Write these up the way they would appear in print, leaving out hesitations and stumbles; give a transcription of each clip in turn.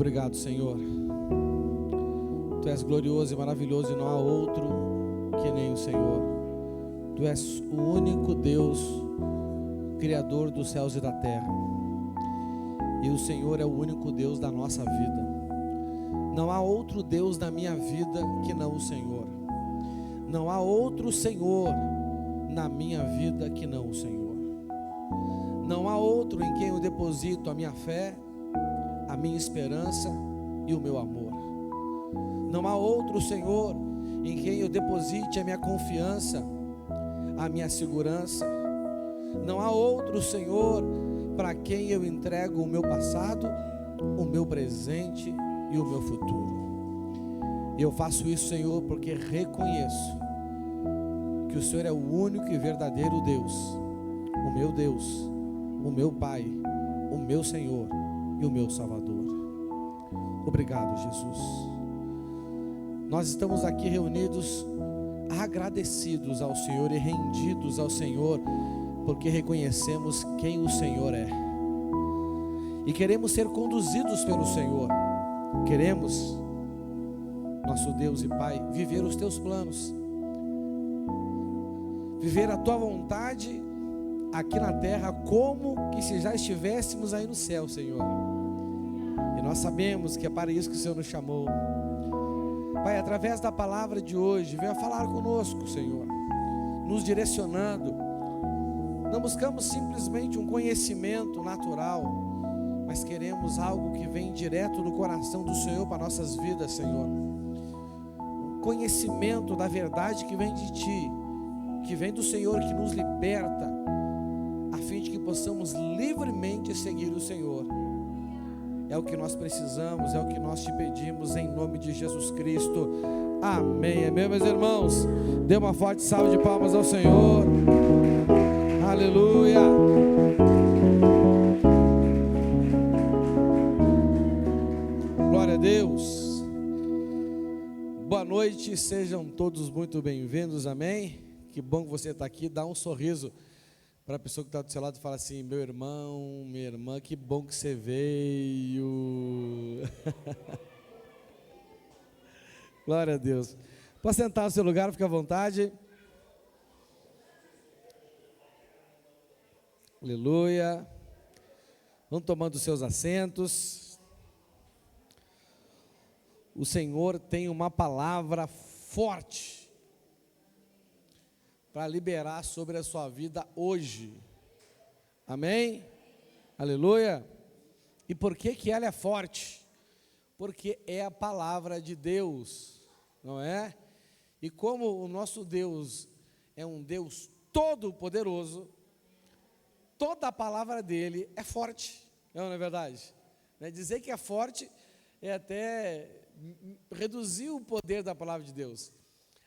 Obrigado, Senhor. Tu és glorioso e maravilhoso e não há outro que nem o Senhor. Tu és o único Deus, Criador dos céus e da terra. E o Senhor é o único Deus da nossa vida. Não há outro Deus na minha vida que não o Senhor. Não há outro Senhor na minha vida que não o Senhor. Não há outro em quem eu deposito a minha fé, a minha esperança e o meu amor. Não há outro Senhor em quem eu deposite a minha confiança, a minha segurança. Não há outro Senhor para quem eu entrego o meu passado, o meu presente e o meu futuro. Eu faço isso, Senhor, porque reconheço que o Senhor é o único e verdadeiro Deus, o meu Pai, o meu Senhor e o meu Salvador. Obrigado, Jesus. Nós estamos aqui reunidos, agradecidos ao Senhor e rendidos ao Senhor, porque reconhecemos quem o Senhor é. E queremos ser conduzidos pelo Senhor. Queremos, nosso Deus e Pai, viver os teus planos, viver a tua vontade aqui na terra, como que se já estivéssemos aí no céu, Senhor. E nós sabemos que é para isso que o Senhor nos chamou. Pai, através da palavra de hoje, venha falar conosco, Senhor, nos direcionando. Não buscamos simplesmente um conhecimento natural, mas queremos algo que vem direto do coração do Senhor para nossas vidas, Senhor. Um conhecimento da verdade que vem de Ti, que vem do Senhor, que nos liberta, a fim de que possamos livremente seguir o Senhor. É o que nós precisamos, é o que nós te pedimos, em nome de Jesus Cristo. Amém. Amém, meus irmãos. Dê uma forte salva de palmas ao Senhor. Aleluia. Glória a Deus. Boa noite, sejam todos muito bem-vindos, amém? Que bom que você está aqui. Dá um sorriso para a pessoa que está do seu lado e fala assim: meu irmão, minha irmã, que bom que você veio. Glória a Deus. Pode sentar no seu lugar, fica à vontade. Aleluia. Vão tomando os seus assentos. O Senhor tem uma palavra forte para liberar sobre a sua vida hoje. Amém? Aleluia. E por que que ela é forte? Porque é a palavra de Deus, não é? E como o nosso Deus é um Deus todo poderoso, toda a palavra dele é forte, não é verdade? Dizer que é forte é até reduzir o poder da palavra de Deus.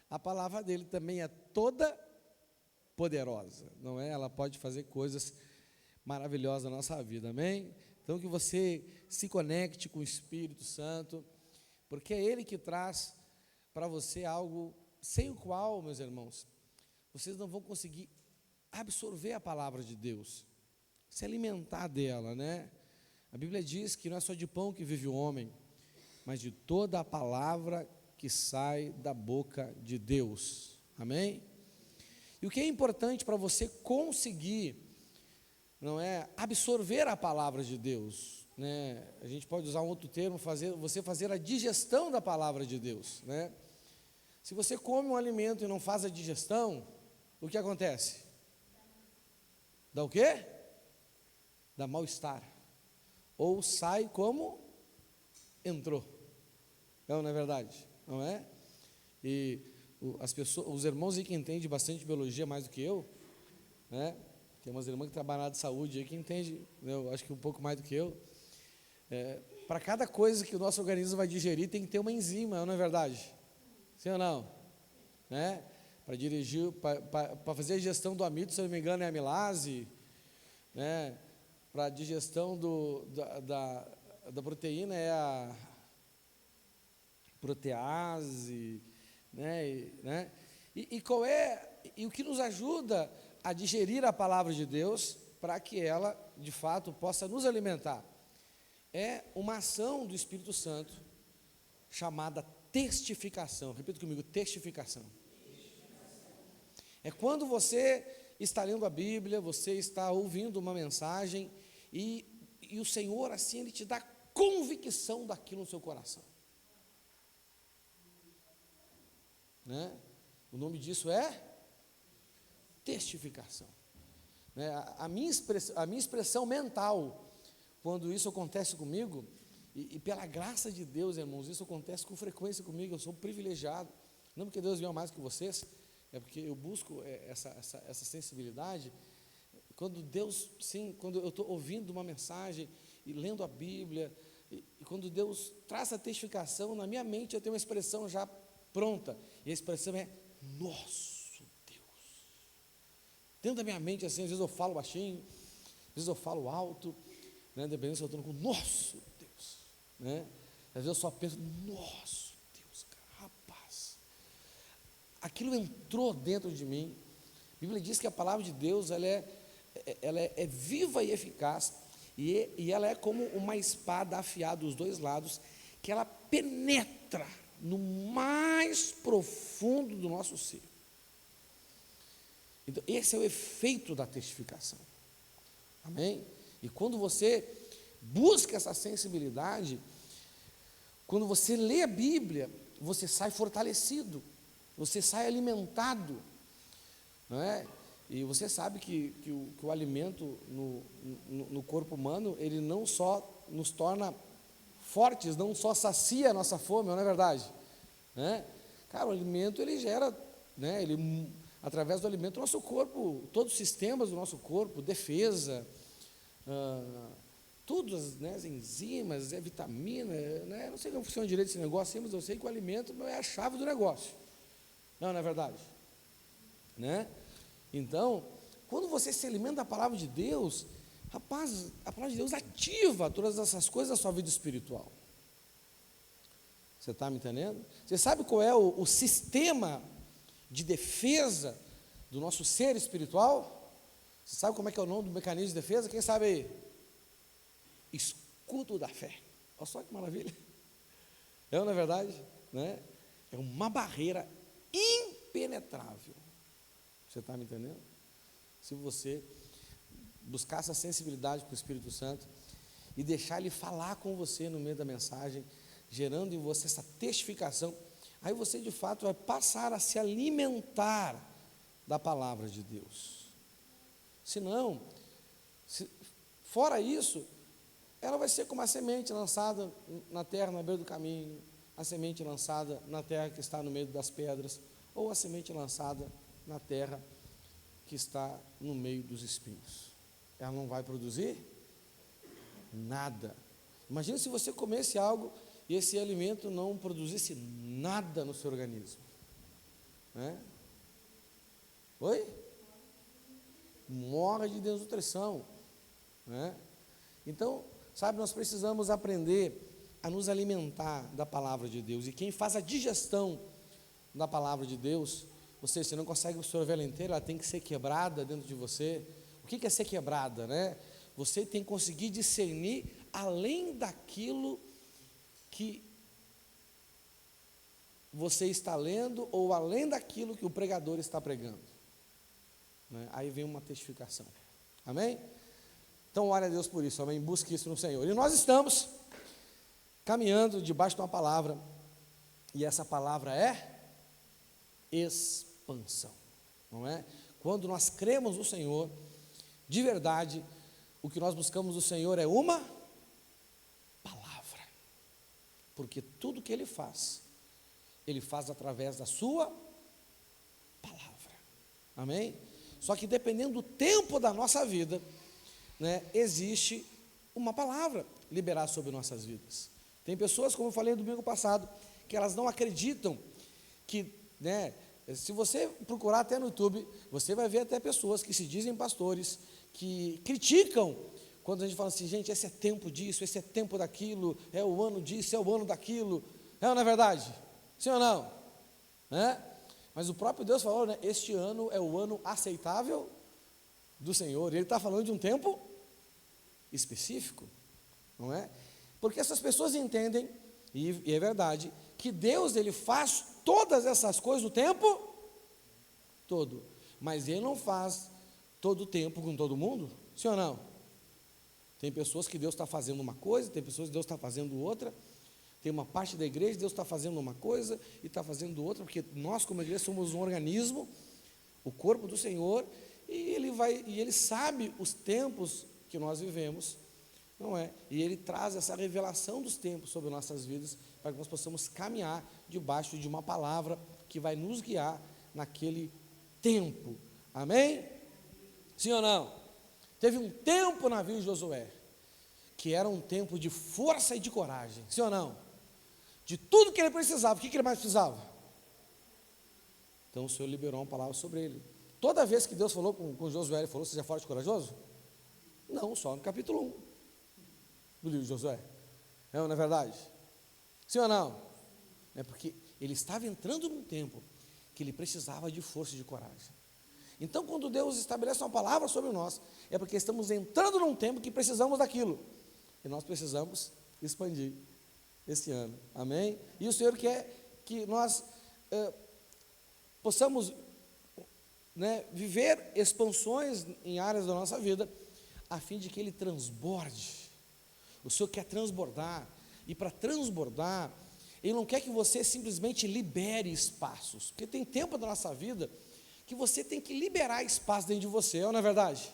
A palavra dele também é toda poderosa, não é? Ela pode fazer coisas maravilhosas na nossa vida, amém? Então que você se conecte com o Espírito Santo, porque é Ele que traz para você algo sem o qual, meus irmãos, vocês não vão conseguir absorver a palavra de Deus, se alimentar dela, né? A Bíblia diz que não é só de pão que vive o homem, mas de toda a palavra que sai da boca de Deus, amém? E o que é importante para você conseguir, não é, absorver a palavra de Deus, né? A gente pode usar um outro termo, você fazer a digestão da palavra de Deus, né? Se você come um alimento e não faz a digestão, o que acontece? Dá o quê? Dá mal-estar, ou sai como entrou, não é verdade? Não é? E as pessoas, os irmãos aí que entendem bastante biologia mais do que eu, né? Tem umas irmãs que trabalham na área de saúde aí que entendem, eu acho que um pouco mais do que eu. Para cada coisa que o nosso organismo vai digerir, tem que ter uma enzima, não é verdade? Sim ou não? Né? Para dirigir, para fazer a digestão do amido, se eu não me engano, é a amilase, né? Para a digestão da proteína é a protease, né? E qual é, e o que nos ajuda a digerir a palavra de Deus, para que ela, de fato, possa nos alimentar? é uma ação do Espírito Santo chamada testificação. Repita comigo, testificação. É quando você está lendo a Bíblia, você está ouvindo uma mensagem e o Senhor, assim, Ele te dá convicção daquilo no seu coração. Né? O nome disso é testificação. Né? A minha expressão mental, quando isso acontece comigo, e pela graça de Deus, irmãos, isso acontece com frequência comigo, eu sou privilegiado, não porque Deus viu mais que vocês, é porque eu busco essa sensibilidade. Quando Deus, sim, quando eu estou ouvindo uma mensagem e lendo a Bíblia, e quando Deus traz a testificação, na minha mente eu tenho uma expressão já pronta, e a expressão é nosso Deus. Dentro da minha mente, assim, às vezes eu falo baixinho, às vezes eu falo alto, né, dependendo se eu estou com nosso Deus, né? Às vezes eu só penso, nosso Deus, cara, rapaz, aquilo entrou dentro de mim. A Bíblia diz que a palavra de Deus, ela é viva e eficaz, e ela é como uma espada afiada dos dois lados, que ela penetra no mais profundo do nosso ser. Então, esse é o efeito da testificação. Amém? E quando você busca essa sensibilidade, quando você lê a Bíblia, você sai fortalecido, você sai alimentado, não é? E você sabe que o alimento no corpo humano, ele não só nos torna fortes, não só sacia a nossa fome, não é verdade? Né? Cara, o alimento, ele gera, né, através do alimento, o nosso corpo, todos os sistemas do nosso corpo, defesa, tudo, né, as enzimas, vitamina, né, não sei como funciona direito esse negócio, mas eu sei que o alimento é a chave do negócio. Não é verdade? Né? Então, quando você se alimenta da palavra de Deus, rapaz, a palavra de Deus ativa todas essas coisas da sua vida espiritual. Você está me entendendo? Você sabe qual é o sistema de defesa do nosso ser espiritual? Você sabe como é que é o nome do mecanismo de defesa? Quem sabe aí? Escudo da fé. Olha só que maravilha. Não é verdade? Né? É uma barreira impenetrável. Você está me entendendo? Se você buscar essa sensibilidade com o Espírito Santo e deixar ele falar com você no meio da mensagem, gerando em você essa testificação, aí você de fato vai passar a se alimentar da palavra de Deus. Senão, fora isso, ela vai ser como a semente lançada na terra, na beira do caminho, a semente lançada na terra que está no meio das pedras, ou a semente lançada na terra que está no meio dos espinhos. Ela não vai produzir nada. Imagina se você comesse algo e esse alimento não produzisse nada no seu organismo. Né? Oi? Morre de desnutrição. Né? Então, sabe, nós precisamos aprender a nos alimentar da palavra de Deus. E quem faz a digestão da palavra de Deus, ou seja, você não consegue absorver ela inteira, ela tem que ser quebrada dentro de você. O que é ser quebrada, né? Você tem que conseguir discernir além daquilo que você está lendo ou além daquilo que o pregador está pregando. Né? Aí vem uma testificação. Amém? Então, ore a Deus por isso, amém? Busque isso no Senhor. E nós estamos caminhando debaixo de uma palavra, e essa palavra é expansão, não é? Quando nós cremos no Senhor, de verdade, o que nós buscamos do Senhor é uma palavra, porque tudo que Ele faz através da sua palavra, amém? Só que dependendo do tempo da nossa vida, né, existe uma palavra liberada sobre nossas vidas. Tem pessoas, como eu falei no domingo passado, que elas não acreditam que, né, se você procurar até no YouTube, você vai ver até pessoas que se dizem pastores, que criticam quando a gente fala assim, gente, esse é tempo disso, esse é tempo daquilo, é o ano disso, é o ano daquilo. Não é verdade? Sim ou não? Né? Mas o próprio Deus falou, né, este ano é o ano aceitável do Senhor. Ele está falando de um tempo específico, não é? Porque essas pessoas entendem, e é verdade, que Deus, Ele faz todas essas coisas o tempo todo, mas Ele não faz todo o tempo com todo mundo, sim ou não? Tem pessoas que Deus está fazendo uma coisa, tem pessoas que Deus está fazendo outra, tem uma parte da igreja, Deus está fazendo uma coisa e está fazendo outra, porque nós como igreja somos um organismo, o corpo do Senhor, e Ele sabe os tempos que nós vivemos, não é? E Ele traz essa revelação dos tempos sobre nossas vidas, para que nós possamos caminhar debaixo de uma palavra que vai nos guiar naquele tempo, amém? Sim ou não? Teve um tempo na vida de Josué, que era um tempo de força e de coragem, sim ou não? De tudo que ele precisava, o que ele mais precisava? Então o Senhor liberou uma palavra sobre ele. Toda vez que Deus falou com Josué, Ele falou, seja forte e corajoso? Não, só no capítulo 1 do livro de Josué. Não é verdade? Sim ou não? É porque ele estava entrando num tempo que ele precisava de força e de coragem. Então, quando Deus estabelece uma palavra sobre nós, é porque estamos entrando num tempo que precisamos daquilo. E nós precisamos expandir esse ano. Amém? E o Senhor quer que nós possamos viver expansões em áreas da nossa vida, a fim de que Ele transborde. O Senhor quer transbordar. E para transbordar, Ele não quer que você simplesmente libere espaços. Porque tem tempo da nossa vida que você tem que liberar espaço dentro de você, não é verdade?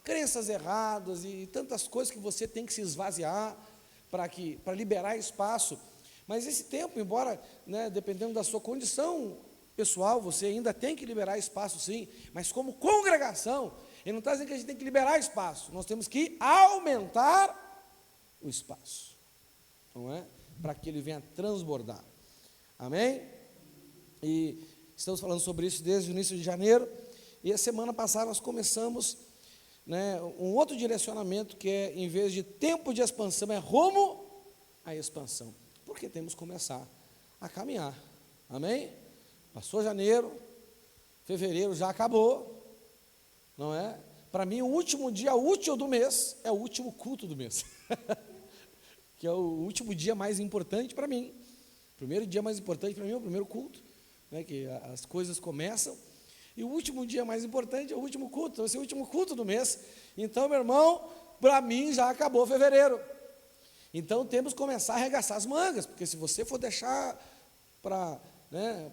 Crenças erradas e tantas coisas que você tem que se esvaziar para liberar espaço. Mas esse tempo, embora, dependendo da sua condição pessoal, você ainda tem que liberar espaço sim, mas como congregação, Ele não está dizendo que a gente tem que liberar espaço, nós temos que aumentar o espaço, não é? Para que ele venha transbordar, amém? E estamos falando sobre isso desde o início de janeiro, e a semana passada nós começamos um outro direcionamento, que é, em vez de tempo de expansão, é rumo à expansão, porque temos que começar a caminhar, amém? Passou janeiro, fevereiro já acabou, não é? Para mim, o último dia útil do mês é o último culto do mês, que é o último dia mais importante para mim. O primeiro dia mais importante para mim é o primeiro culto, que as coisas começam, e o último dia mais importante é o último culto, então esse é o último culto do mês. Então, meu irmão, para mim já acabou fevereiro. Então temos que começar a arregaçar as mangas, porque se você for deixar para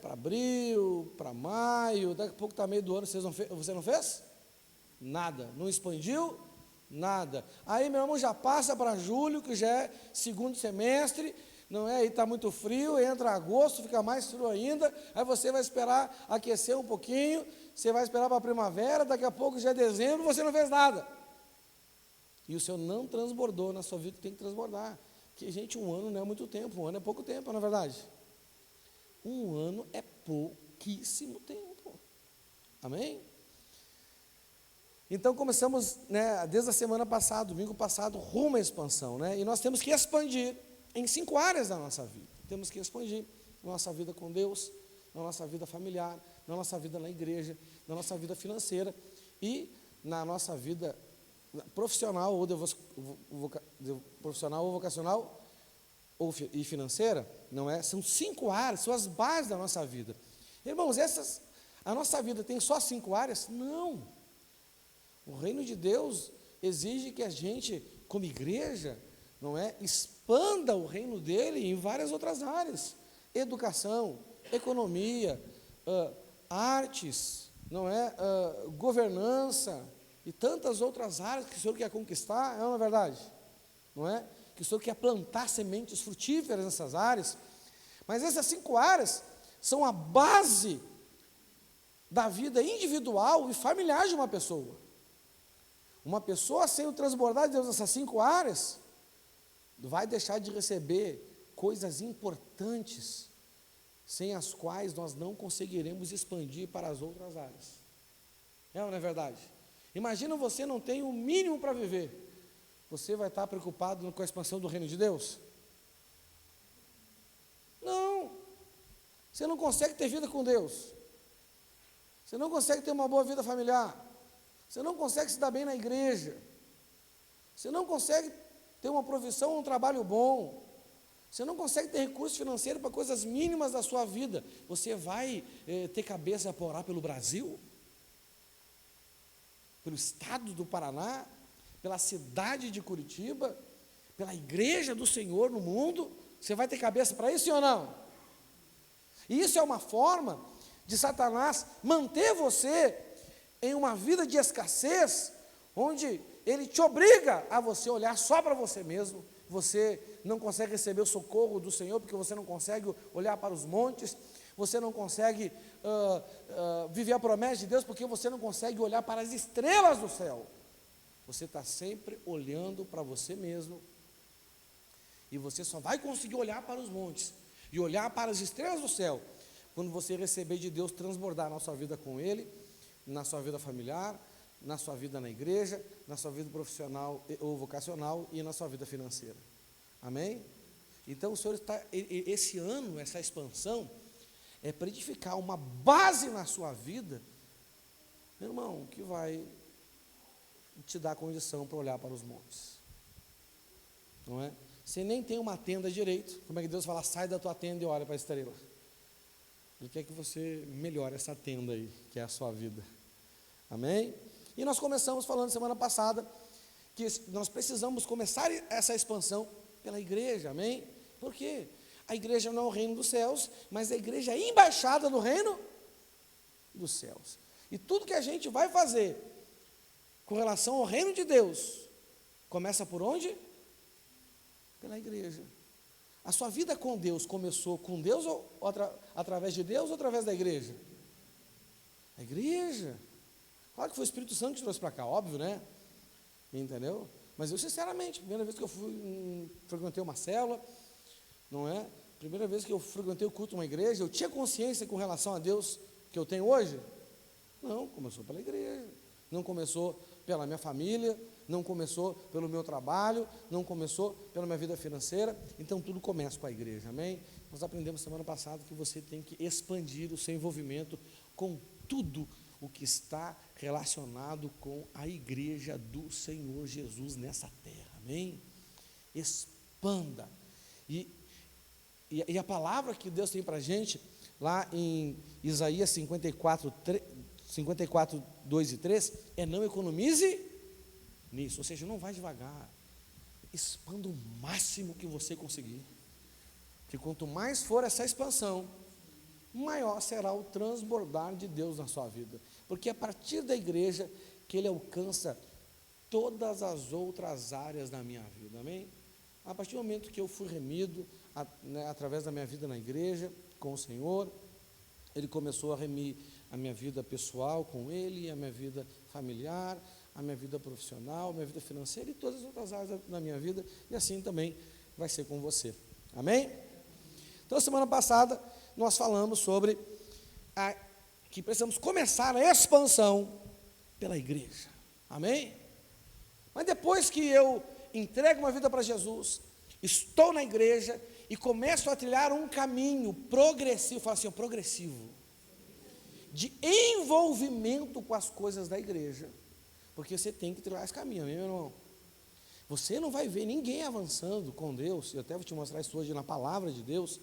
abril, para maio, daqui a pouco está meio do ano, você não fez? Nada, não expandiu? Nada. Aí, meu irmão, já passa para julho, que já é segundo semestre, não é? Aí está muito frio, entra agosto, fica mais frio ainda, aí você vai esperar aquecer um pouquinho, você vai esperar para a primavera, daqui a pouco já é dezembro, você não fez nada. E o Senhor não transbordou na sua vida, que tem que transbordar. Porque, gente, um ano não é muito tempo, um ano é pouco tempo, não é verdade? Um ano é pouquíssimo tempo, amém? Então começamos, desde a semana passada, domingo passado, rumo à expansão, e nós temos que expandir em 5 áreas da nossa vida. Temos que expandir na nossa vida com Deus, na nossa vida familiar, na nossa vida na igreja, na nossa vida financeira e na nossa vida profissional ou vocacional e financeira, não é? São 5 áreas, são as bases da nossa vida. Irmãos, a nossa vida tem só 5 áreas? Não. O reino de Deus exige que a gente, como igreja, não é, expanda o reino dele em várias outras áreas: educação, economia, artes, não é, governança e tantas outras áreas que o Senhor quer conquistar, não é verdade? Não é? Que o Senhor quer plantar sementes frutíferas nessas áreas, mas essas 5 áreas são a base da vida individual e familiar de uma pessoa. Uma pessoa sem o transbordar de Deus nessas 5 áreas, vai deixar de receber coisas importantes, sem as quais nós não conseguiremos expandir para as outras áreas. Não é verdade? Imagina, você não tem o mínimo para viver, você vai estar preocupado com a expansão do reino de Deus? Não. Você não consegue ter vida com Deus, você não consegue ter uma boa vida familiar, você não consegue se dar bem na igreja, você não consegue ter uma profissão, um trabalho bom. Você não consegue ter recurso financeiro para coisas mínimas da sua vida. Você vai ter cabeça para orar pelo Brasil? Pelo estado do Paraná? Pela cidade de Curitiba? Pela igreja do Senhor no mundo? Você vai ter cabeça para isso, sim ou não? E isso é uma forma de Satanás manter você em uma vida de escassez, onde ele te obriga a você olhar só para você mesmo. Você não consegue receber o socorro do Senhor, porque você não consegue olhar para os montes, você não consegue viver a promessa de Deus, porque você não consegue olhar para as estrelas do céu. Você está sempre olhando para você mesmo, e você só vai conseguir olhar para os montes, e olhar para as estrelas do céu, quando você receber de Deus transbordar na sua vida com Ele, na sua vida familiar, na sua vida na igreja, na sua vida profissional ou vocacional e na sua vida financeira. Amém? Então o Senhor está, esse ano, essa expansão, é para edificar uma base na sua vida, meu irmão, que vai te dar condição para olhar para os montes. Não é? Você nem tem uma tenda direito, como é que Deus fala, sai da tua tenda e olha para a estrela? Ele quer que você melhore essa tenda aí, que é a sua vida. Amém? E nós começamos falando semana passada, que nós precisamos começar essa expansão pela igreja, amém? Por quê? A igreja não é o reino dos céus, mas a igreja é a embaixada do reino dos céus. E tudo que a gente vai fazer com relação ao reino de Deus, começa por onde? Pela igreja. A sua vida com Deus começou com Deus ou através de Deus ou através da igreja? A igreja. Claro que foi o Espírito Santo que trouxe para cá, óbvio, né? Entendeu? Mas eu, sinceramente, primeira vez que eu frequentei uma célula, não é? Primeira vez que eu frequentei o culto de uma igreja, eu tinha consciência com relação a Deus que eu tenho hoje? Não, começou pela igreja. Não começou pela minha família, não começou pelo meu trabalho, não começou pela minha vida financeira, então tudo começa com a igreja, amém? Nós aprendemos semana passada que você tem que expandir o seu envolvimento com tudo o que está relacionado com a igreja do Senhor Jesus nessa terra, amém? Expanda. E a palavra que Deus tem para a gente, lá em Isaías 54, 2 e 3, é não economize nisso, ou seja, não vai devagar, expanda o máximo que você conseguir, porque quanto mais for essa expansão, maior será o transbordar de Deus na sua vida, porque é a partir da igreja que Ele alcança todas as outras áreas da minha vida, amém? A partir do momento que eu fui remido, através da minha vida na igreja, com o Senhor, Ele começou a remir a minha vida pessoal com Ele, a minha vida familiar, a minha vida profissional, a minha vida financeira e todas as outras áreas da minha vida, e assim também vai ser com você, amém? Então, semana passada, nós falamos sobre que precisamos começar a expansão pela igreja, amém? Mas depois que eu entrego uma vida para Jesus, estou na igreja e começo a trilhar um caminho progressivo, fala assim, progressivo, de envolvimento com as coisas da igreja, porque você tem que trilhar esse caminho, amém, meu irmão? Você não vai ver ninguém avançando com Deus, eu até vou te mostrar isso hoje na palavra de Deus,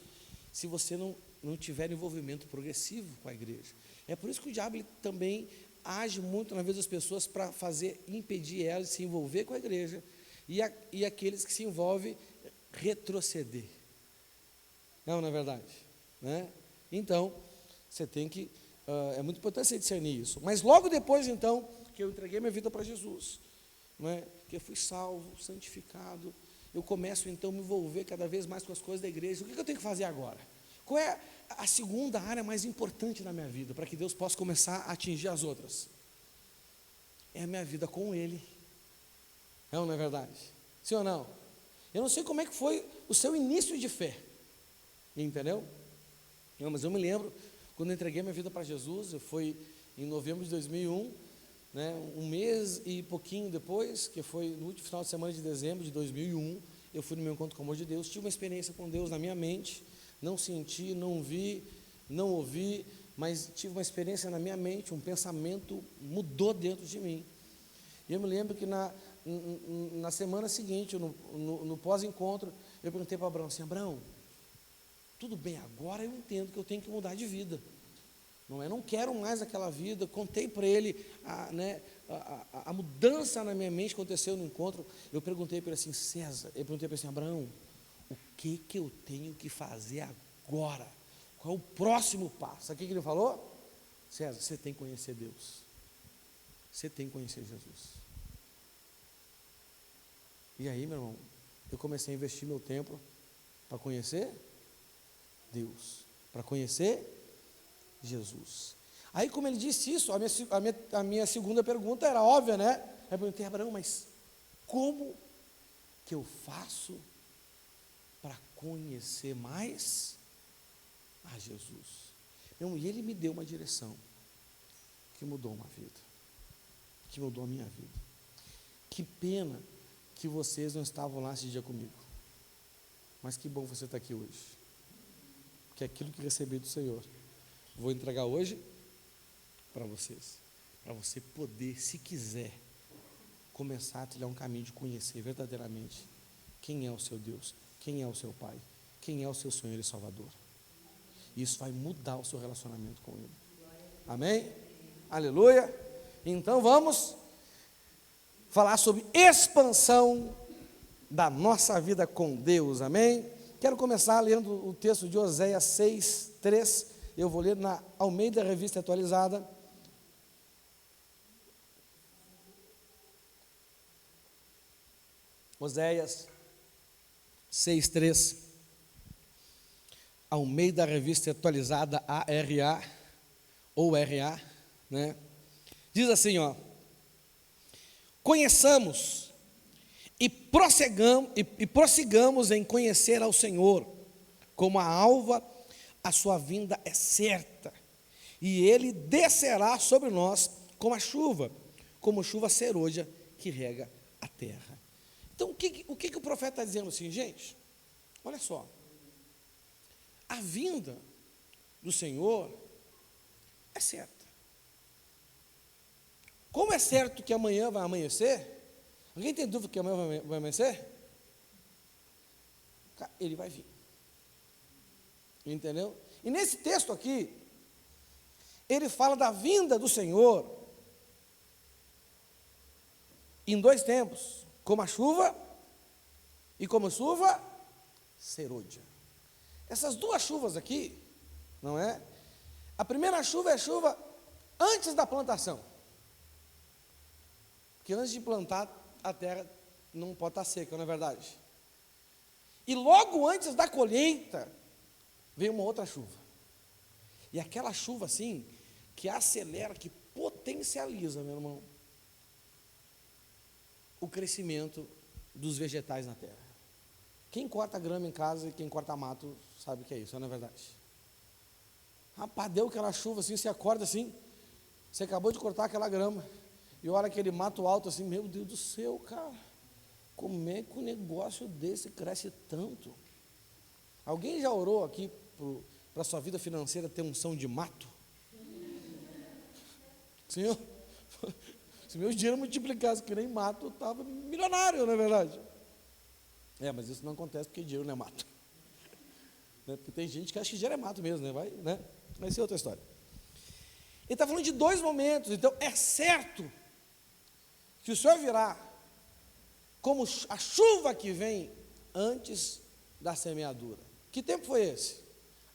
se você não tiver envolvimento progressivo com a igreja. É por isso que o diabo ele também age muito na vida das pessoas para impedir elas de se envolver com a igreja, e aqueles que se envolvem retroceder. Não é verdade? Né? Então, você tem que, é muito importante você discernir isso. Mas logo depois, então, que eu entreguei minha vida para Jesus, não é? Que eu fui salvo, santificado, eu começo então a me envolver cada vez mais com as coisas da igreja. O que eu tenho que fazer agora? Qual é a segunda área mais importante na minha vida, para que Deus possa começar a atingir as outras? É a minha vida com Ele. Não é verdade? Sim ou não? Eu não sei como é que foi o seu início de fé, entendeu? Não, mas eu me lembro, quando eu entreguei minha vida para Jesus, foi em novembro de 2001, né, um mês e pouquinho depois, que foi no último final de semana de dezembro de 2001, eu fui no meu encontro com o amor de Deus, tive uma experiência com Deus na minha mente, não senti, não vi, não ouvi, mas tive uma experiência na minha mente, um pensamento mudou dentro de mim. E eu me lembro que na semana seguinte, no pós-encontro, eu perguntei para Abraão assim: Abraão, tudo bem, agora eu entendo que eu tenho que mudar de vida. Não quero mais aquela vida. Contei para ele a mudança na minha mente aconteceu no encontro. Eu perguntei para ele assim: César, eu perguntei para ele assim: Abraão, o que eu tenho que fazer agora? Qual é o próximo passo? Sabe o que ele falou? César, você tem que conhecer Deus. Você tem que conhecer Jesus. E aí, meu irmão, eu comecei a investir meu tempo para conhecer Deus, para conhecer Jesus. Aí, como ele disse isso, a minha segunda pergunta era óbvia, né? Eu perguntei: Abraão, mas como que eu faço para conhecer mais a Jesus? E ele me deu uma direção que mudou uma vida, que mudou a minha vida. Que pena que vocês não estavam lá esse dia comigo, mas que bom você estar aqui hoje, porque aquilo que recebi do Senhor, vou entregar hoje para vocês, para você poder, se quiser, começar a trilhar um caminho de conhecer verdadeiramente quem é o seu Deus, quem é o seu Pai, quem é o seu Senhor e Salvador. Isso vai mudar o seu relacionamento com Ele. Amém? Aleluia. Então vamos falar sobre expansão da nossa vida com Deus. Amém? Quero começar lendo o texto de Oséias 6:3. Eu vou ler na Almeida Revista Atualizada. Oséias 6:3. Almeida Revista Atualizada, ARA, ou RA, né? Diz assim, ó: conheçamos e prossigamos em conhecer ao Senhor, como a alva, a sua vinda é certa, e Ele descerá sobre nós como chuva serôdia que rega a terra. Então, o que o profeta está dizendo assim, gente? Olha só, a vinda do Senhor é certa. Como é certo que amanhã vai amanhecer? Alguém tem dúvida que amanhã vai amanhecer? Ele vai vir. Entendeu? E nesse texto aqui, ele fala da vinda do Senhor em dois tempos, como a chuva e como chuva serôdia. Essas duas chuvas aqui, não é? A primeira chuva é a chuva antes da plantação. Porque antes de plantar, a terra não pode estar seca, não é verdade? E logo antes da colheita, vem uma outra chuva. E aquela chuva assim, que acelera, que potencializa, meu irmão, o crescimento dos vegetais na terra. Quem corta grama em casa e quem corta mato sabe o que é isso, não é verdade? Rapaz, deu aquela chuva assim, você acorda assim, você acabou de cortar aquela grama, e olha aquele mato alto assim, meu Deus do céu, cara, como é que um negócio desse cresce tanto? Alguém já orou aqui para a sua vida financeira ter unção de mato? Senhor, se meu dinheiro multiplicasse que nem mato, eu estava milionário, não é verdade? Mas isso não acontece porque dinheiro não é mato. Porque tem gente que acha que dinheiro é mato mesmo, né? Vai ser outra história. Ele está falando de dois momentos. Então é certo que o Senhor virá como a chuva que vem antes da semeadura. Que tempo foi esse?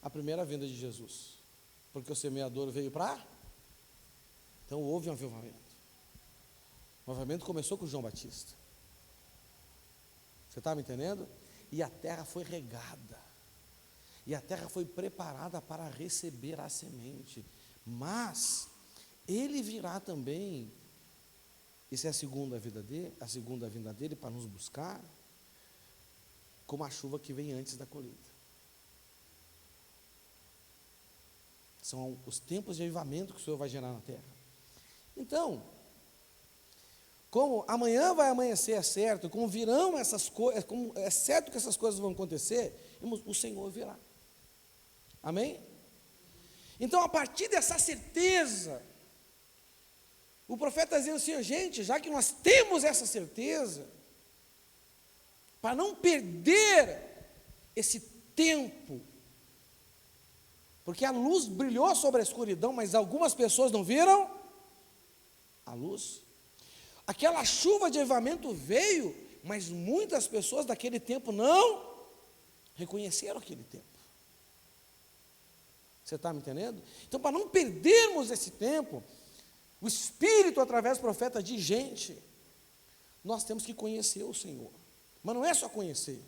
A primeira vinda de Jesus. Porque o semeador veio para... Então houve um avivamento. O avivamento começou com João Batista. Você está me entendendo? E a terra foi regada. E a terra foi preparada para receber a semente. Mas ele virá também. Essa é a segunda vinda dele para nos buscar, como a chuva que vem antes da colheita. São os tempos de avivamento que o Senhor vai gerar na terra. Então, como amanhã vai amanhecer, é certo, como virão essas coisas, como é certo que essas coisas vão acontecer, o Senhor virá. Amém? Então, a partir dessa certeza, O profeta está dizendo assim, ó, gente, já que nós temos essa certeza, para não perder esse tempo, porque a luz brilhou sobre a escuridão, mas algumas pessoas não viram a luz. Aquela chuva de avivamento veio, mas muitas pessoas daquele tempo não reconheceram aquele tempo. Você está me entendendo? Então, para não perdermos esse tempo, o Espírito, através do profeta, diz, gente, nós temos que conhecer o Senhor. Mas não é só conhecer,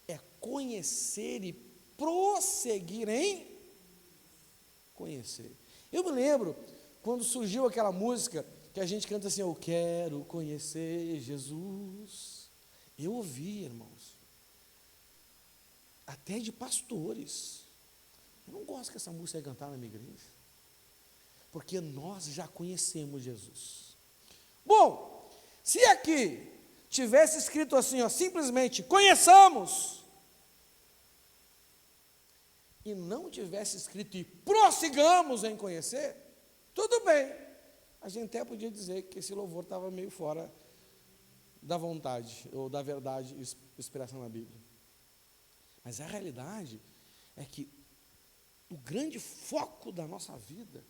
é conhecer e prosseguir em conhecer. Eu me lembro, quando surgiu aquela música, que a gente canta assim, eu quero conhecer Jesus. Eu ouvi, irmãos, até de pastores. Eu não gosto que essa música seja cantada na minha igreja, porque nós já conhecemos Jesus. Bom, se aqui tivesse escrito assim, ó, simplesmente, conheçamos, e não tivesse escrito, e prossigamos em conhecer, tudo bem, a gente até podia dizer que esse louvor estava meio fora da vontade, ou da verdade expressa na Bíblia. Mas a realidade é que o grande foco da nossa vida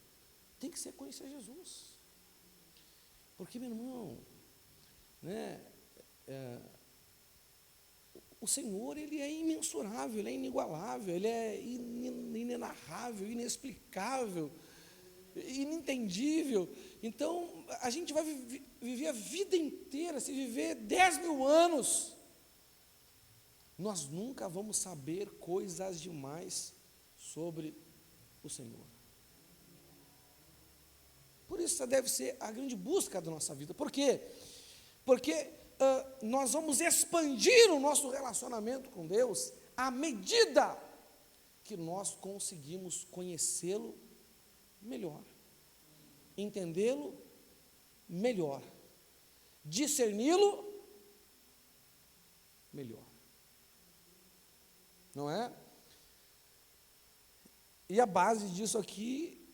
tem que ser conhecer Jesus. Porque, meu irmão, né, o Senhor, Ele é imensurável, Ele é inigualável, Ele é inenarrável, inexplicável, inentendível. Então, a gente vai viver a vida inteira, se viver 10.000 anos, nós nunca vamos saber coisas demais sobre o Senhor. Por isso, essa deve ser a grande busca da nossa vida. Por quê? Porque nós vamos expandir o nosso relacionamento com Deus à medida que nós conseguimos conhecê-lo melhor, entendê-lo melhor, discerni-lo melhor. Não é? E a base disso aqui,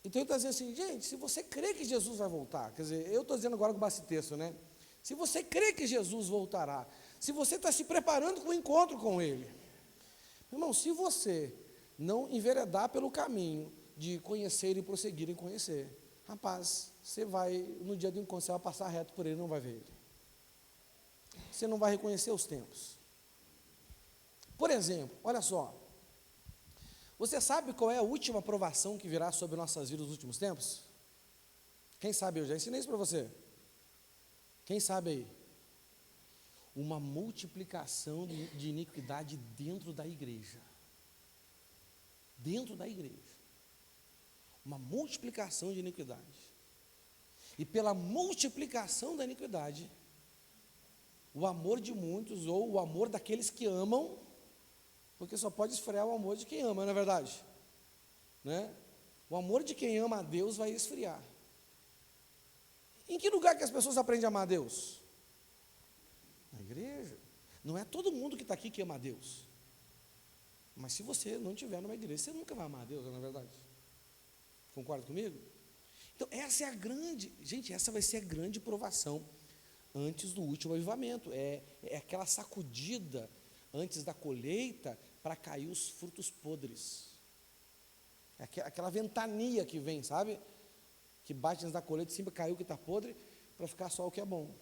então ele está dizendo assim, gente, se você crê que Jesus vai voltar, quer dizer, eu estou dizendo agora com esse texto, né? Se você crê que Jesus voltará, se você está se preparando para o encontro com Ele, irmão, se você não enveredar pelo caminho de conhecer e prosseguir em conhecer, rapaz, você vai, no dia do encontro, você vai passar reto por Ele, não vai ver Ele. Você não vai reconhecer os tempos. Por exemplo, olha só, você sabe qual é a última provação que virá sobre nossas vidas nos últimos tempos? Quem sabe? Eu já ensinei isso para você. Quem sabe aí? Uma multiplicação de iniquidade dentro da igreja. Dentro da igreja. Uma multiplicação de iniquidade. E pela multiplicação da iniquidade, o amor de muitos, ou o amor daqueles que amam, porque só pode esfriar o amor de quem ama, não é verdade? Né? O amor de quem ama a Deus vai esfriar. Em que lugar que as pessoas aprendem a amar a Deus? Na igreja. Não é todo mundo que está aqui que ama a Deus. Mas se você não estiver numa igreja, você nunca vai amar a Deus, não é verdade? Concorda comigo? Então, essa é a grande, gente, essa vai ser a grande provação antes do último avivamento. É aquela sacudida antes da colheita para cair os frutos podres. É aquela ventania que vem, sabe? Que bate antes da colheita, de cima caiu o que está podre, para ficar só o que é bom.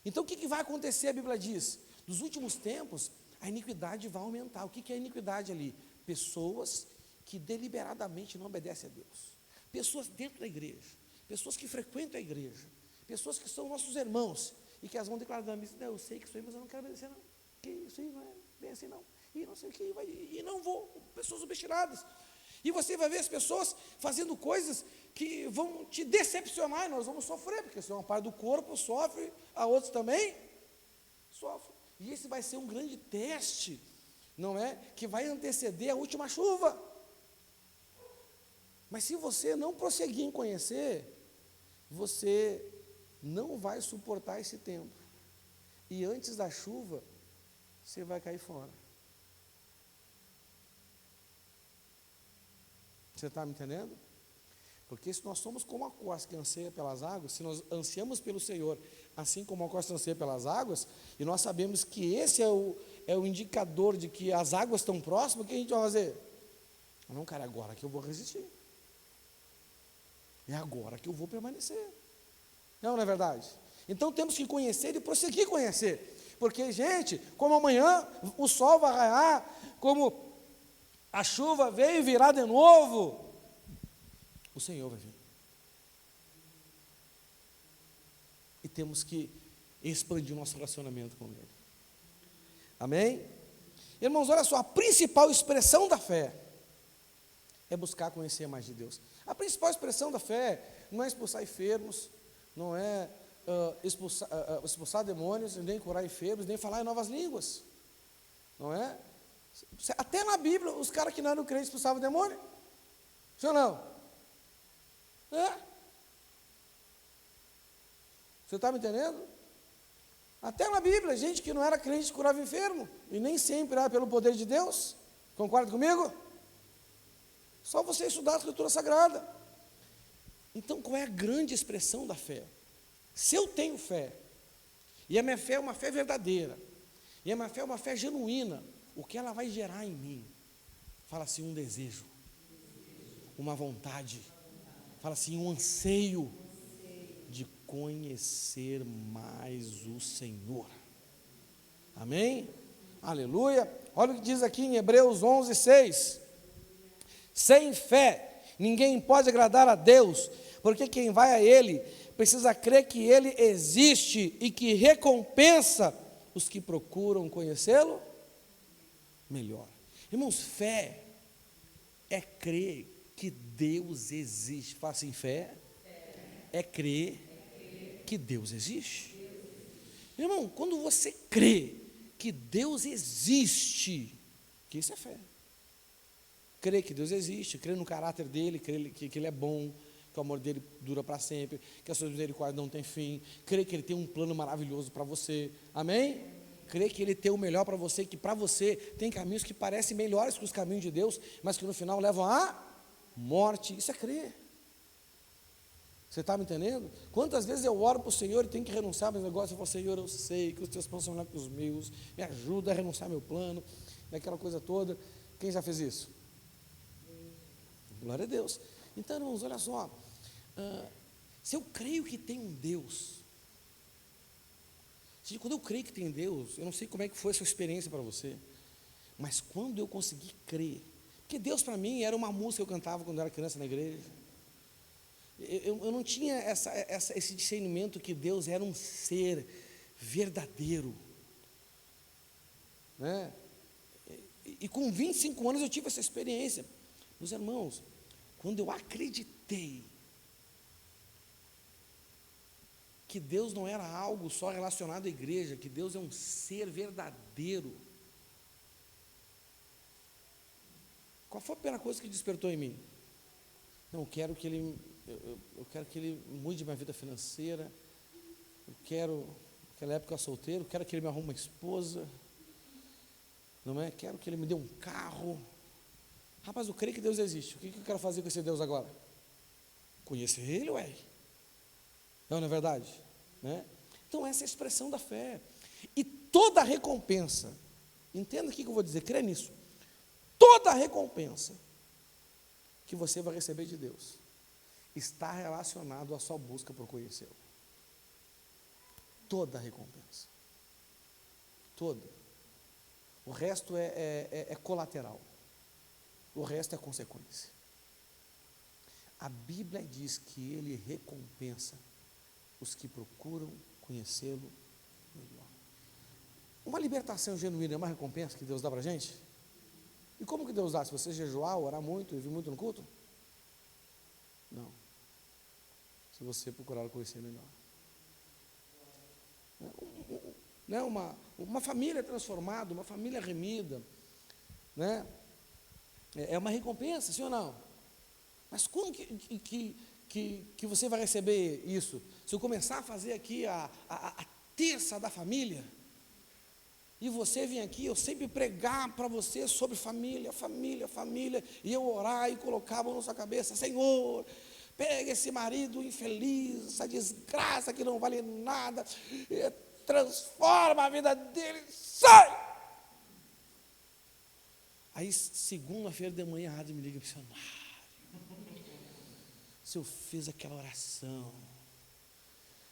Então, o que vai acontecer? A Bíblia diz, nos últimos tempos, a iniquidade vai aumentar. O que é a iniquidade ali? Pessoas que deliberadamente não obedecem a Deus. Pessoas dentro da igreja, pessoas que frequentam a igreja, pessoas que são nossos irmãos, e que elas vão declarar na missa, eu sei que isso aí, mas eu não quero obedecer não, que isso aí não é bem assim não, e não sei o que, e não vou, pessoas obstinadas, e você vai ver as pessoas fazendo coisas que vão te decepcionar, e nós vamos sofrer, porque se é uma parte do corpo, sofre, a outros também sofrem, e esse vai ser um grande teste, não é, que vai anteceder a última chuva. Mas se você não prosseguir em conhecer, você não vai suportar esse tempo. E antes da chuva, você vai cair fora. Você está me entendendo? Porque se nós somos como a costa que anseia pelas águas, se nós ansiamos pelo Senhor, assim como a costa anseia pelas águas, e nós sabemos que esse é o indicador de que as águas estão próximas, o que a gente vai fazer? Não, cara, é agora que eu vou resistir. É agora que eu vou permanecer. Não é verdade? Então temos que conhecer e prosseguir conhecer. Porque, gente, como amanhã o sol vai raiar, como a chuva veio e virá de novo, o Senhor vai vir. E temos que expandir o nosso relacionamento com Ele. Amém? Irmãos, olha só, a principal expressão da fé é buscar conhecer mais de Deus. A principal expressão da fé não é expulsar enfermos, não é expulsar demônios, nem curar enfermos, nem falar em novas línguas. Não é? Até na Bíblia, os caras que não eram crentes expulsavam demônio. Sim ou não? É. Você está me entendendo? Até na Bíblia, gente que não era crente curava enfermo, e nem sempre era pelo poder de Deus. Concorda comigo? Só você estudar a Escritura Sagrada. Então, qual é a grande expressão da fé? Se eu tenho fé, e a minha fé é uma fé verdadeira, e a minha fé é uma fé genuína, o que ela vai gerar em mim? Fala assim, um desejo, uma vontade, fala assim, um anseio de conhecer mais o Senhor. Amém? Aleluia. Olha o que diz aqui em Hebreus 11:6. Sem fé, ninguém pode agradar a Deus, porque quem vai a Ele precisa crer que Ele existe e que recompensa os que procuram conhecê-lo melhor. Irmãos, fé é crer que Deus existe. Fala assim, fé é crer que Deus existe. Irmão, quando você crê que Deus existe, que isso é fé. Crer que Deus existe, crer no caráter dele, crer que ele é bom, que o amor dele dura para sempre, que a sua misericórdia não tem fim, crer que ele tem um plano maravilhoso para você, amém? Crer que ele tem o melhor para você, que para você tem caminhos que parecem melhores que os caminhos de Deus, mas que no final levam à morte. Isso é crer. Você está me entendendo? Quantas vezes eu oro para o Senhor e tenho que renunciar a meus negócios, eu falo, Senhor, eu sei que os teus planos são melhores que os meus, me ajuda a renunciar ao meu plano, aquela coisa toda. Quem já fez isso? Glória a Deus. Então, irmãos, olha só, se eu creio que tem um Deus, quando eu creio que tem Deus, eu não sei como é que foi a sua experiência para você, mas quando eu consegui crer, porque Deus para mim era uma música que eu cantava quando eu era criança na igreja, eu não tinha esse discernimento que Deus era um ser verdadeiro, né? E com 25 anos eu tive essa experiência. Meus irmãos, quando eu acreditei que Deus não era algo só relacionado à igreja, que Deus é um ser verdadeiro, qual foi a primeira coisa que despertou em mim? Não, eu quero que ele mude minha vida financeira, naquela época eu era solteiro, quero que ele me arrume uma esposa, não é? Quero que ele me dê um carro. Rapaz, eu creio que Deus existe. O que eu quero fazer com esse Deus agora? Conhecer Ele, ué. Não é verdade? Né? Então essa é a expressão da fé. E toda recompensa, entenda o que eu vou dizer, crê nisso. Toda recompensa que você vai receber de Deus está relacionado à sua busca por conhecê-lo. Toda recompensa. Toda. O resto é colateral. O resto é consequência. A Bíblia diz que Ele recompensa os que procuram conhecê-lo melhor. Uma libertação genuína é uma recompensa que Deus dá para a gente? E como que Deus dá? Se você jejuar, orar muito e vir muito no culto? Não. Se você procurar conhecer melhor. Uma família transformada, uma família remida, né? É uma recompensa, sim ou não? Mas como que você vai receber isso? Se eu começar a fazer aqui a terça da família, e você vir aqui, eu sempre pregar para você sobre família, família, família, e eu orar e colocar a mão na sua cabeça, Senhor, pega esse marido infeliz, essa desgraça que não vale nada, transforma a vida dele, sai! Aí, segunda-feira de manhã, a rádio me liga, missionário, o senhor fez aquela oração,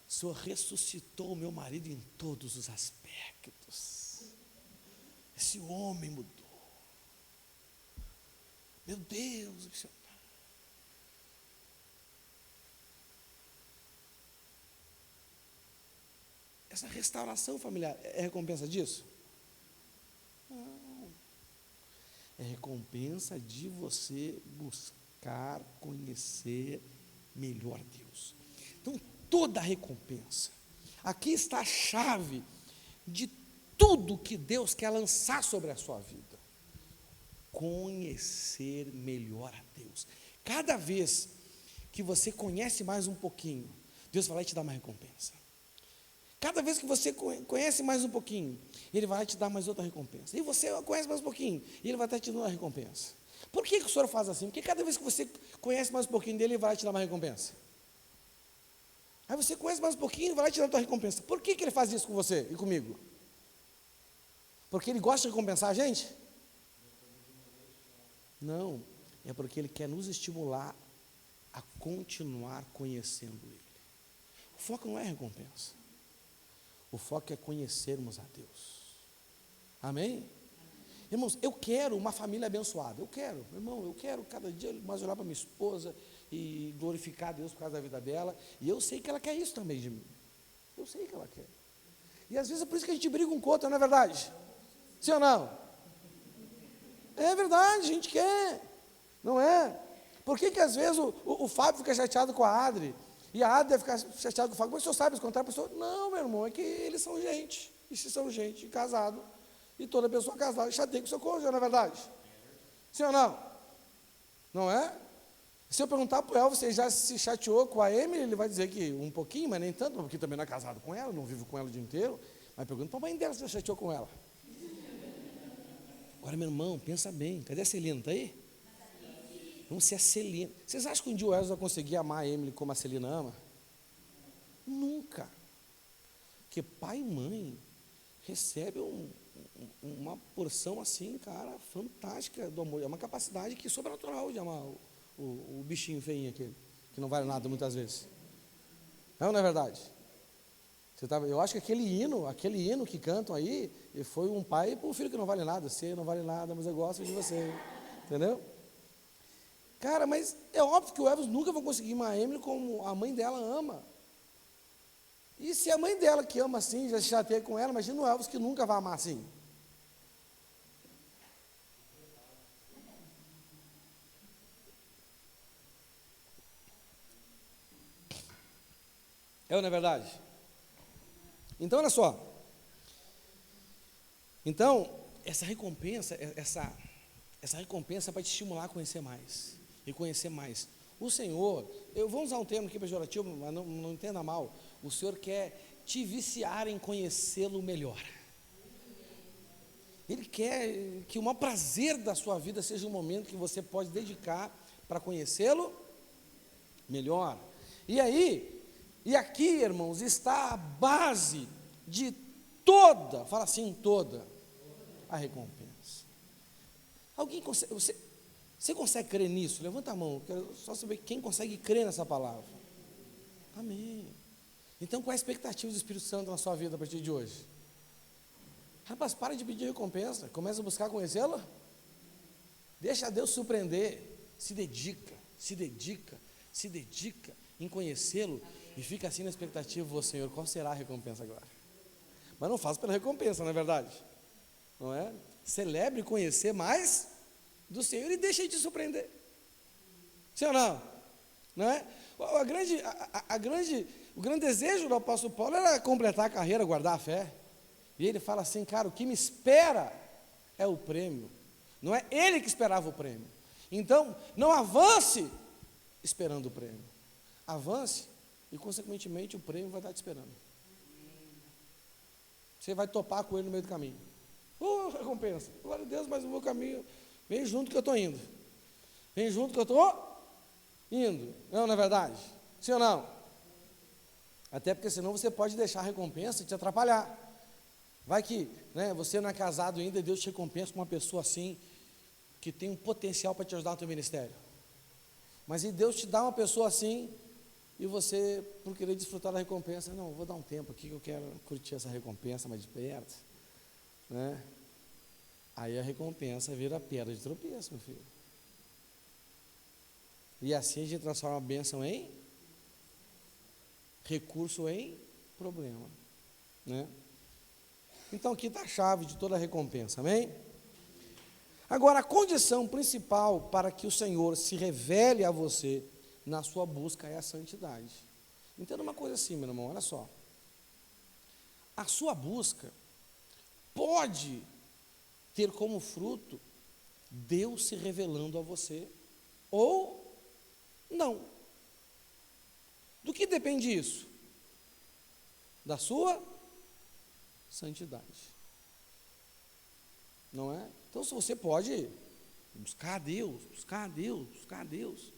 o senhor ressuscitou o meu marido em todos os aspectos, esse homem mudou, meu Deus, missionário. Essa restauração familiar é recompensa disso? Não. É recompensa de você buscar conhecer melhor Deus. Então, toda recompensa. Aqui está a chave de tudo que Deus quer lançar sobre a sua vida. Conhecer melhor a Deus. Cada vez que você conhece mais um pouquinho, Deus vai lá e te dá uma recompensa. Cada vez que você conhece mais um pouquinho, Ele vai te dar mais outra recompensa. E você conhece mais um pouquinho, e Ele vai estar te dando uma recompensa. Por que o Senhor faz assim? Porque cada vez que você conhece mais um pouquinho dele, Ele vai te dar uma recompensa. Aí você conhece mais um pouquinho, Ele vai te dar outra recompensa. Por que Ele faz isso com você e comigo? Porque Ele gosta de recompensar a gente? Não, é porque Ele quer nos estimular a continuar conhecendo Ele. O foco não é recompensa. O foco é conhecermos a Deus. Amém? Irmãos, eu quero uma família abençoada. Eu quero, irmão, eu quero cada dia mais olhar para minha esposa e glorificar a Deus por causa da vida dela. E eu sei que ela quer isso também de mim. Eu sei que ela quer. E às vezes é por isso que a gente briga um com o outro, não é verdade? Sim ou não? É verdade, a gente quer. Não é? Por que às vezes o Fábio fica chateado com a Adri? E a Ada deve ficar chateada com o Fábio, mas o senhor sabe contar a pessoa? Não, meu irmão, é que eles são gente, e se são gente, casado, e toda pessoa casada chateia com o seu cônjuge, não é verdade? Sim ou não? Não é? Se eu perguntar para o El, você já se chateou com a Emily, ele vai dizer que um pouquinho, mas nem tanto, porque também não é casado com ela, não vive com ela o dia inteiro, mas pergunta para a mãe dela se já chateou com ela. Agora, meu irmão, pensa bem, cadê a Celina, está aí? Vamos ser a Celina. Vocês acham que um dia o Elzo vai conseguir amar a Emily como a Celina ama? Nunca. Porque pai e mãe recebem uma porção assim, cara, fantástica do amor. É uma capacidade que é sobrenatural de amar o bichinho feinho aquele, que não vale nada muitas vezes. Não é verdade? Eu acho que aquele hino que cantam aí, foi um pai para um filho que não vale nada. Você não vale nada, mas eu gosto de você. Entendeu? Cara, mas é óbvio que o Elvis nunca vai conseguir amar a Emily como a mãe dela ama. E se a mãe dela que ama assim, já se chateia com ela, imagina o Elvis que nunca vai amar assim. É ou não é verdade? Então, olha só. Então, essa recompensa vai te estimular a conhecer mais. E conhecer mais. O Senhor, eu vou usar um termo aqui pejorativo, mas não entenda mal. O Senhor quer te viciar em conhecê-lo melhor. Ele quer que o maior prazer da sua vida seja um momento que você pode dedicar para conhecê-lo melhor. E aqui, irmãos, está a base de toda, fala assim, toda a recompensa. Alguém consegue, você consegue crer nisso? Levanta a mão, quero só saber quem consegue crer nessa palavra. Amém. Então, qual é a expectativa do Espírito Santo na sua vida a partir de hoje? Rapaz, para de pedir recompensa, começa a buscar conhecê-la. Deixa Deus surpreender, se dedica em conhecê-lo e fica assim na expectativa, ô Senhor, qual será a recompensa agora? Mas não faça pela recompensa, não é verdade? Não é? Celebre conhecer mais do Senhor e deixe Ele te surpreender. Sim ou não? Não é? O grande desejo do apóstolo Paulo era completar a carreira, guardar a fé. E ele fala assim, cara, o que me espera é o prêmio. Não é ele que esperava o prêmio. Então, não avance esperando o prêmio. Avance e, consequentemente, o prêmio vai estar te esperando. Você vai topar com ele no meio do caminho. Recompensa. Glória a Deus, mas o meu caminho, vem junto que eu estou indo. Vem junto que eu estou indo, não é verdade? Sim ou não? Até porque senão você pode deixar a recompensa te atrapalhar. Vai que, né, você não é casado ainda e Deus te recompensa com uma pessoa assim, que tem um potencial para te ajudar no teu ministério. Mas e Deus te dá uma pessoa assim, e você, por querer desfrutar da recompensa, não, vou dar um tempo aqui que eu quero curtir essa recompensa mais de perto, né? Aí a recompensa vira pedra de tropeço, meu filho. E assim a gente transforma a bênção em recurso em problema, né? Então aqui está a chave de toda a recompensa, amém? Agora, a condição principal para que o Senhor se revele a você na sua busca é a santidade. Entenda uma coisa assim, meu irmão, olha só. A sua busca pode ter como fruto Deus se revelando a você, ou não. Do que depende isso? Da sua santidade. Não é? Então, se você pode buscar a Deus, buscar a Deus, buscar a Deus,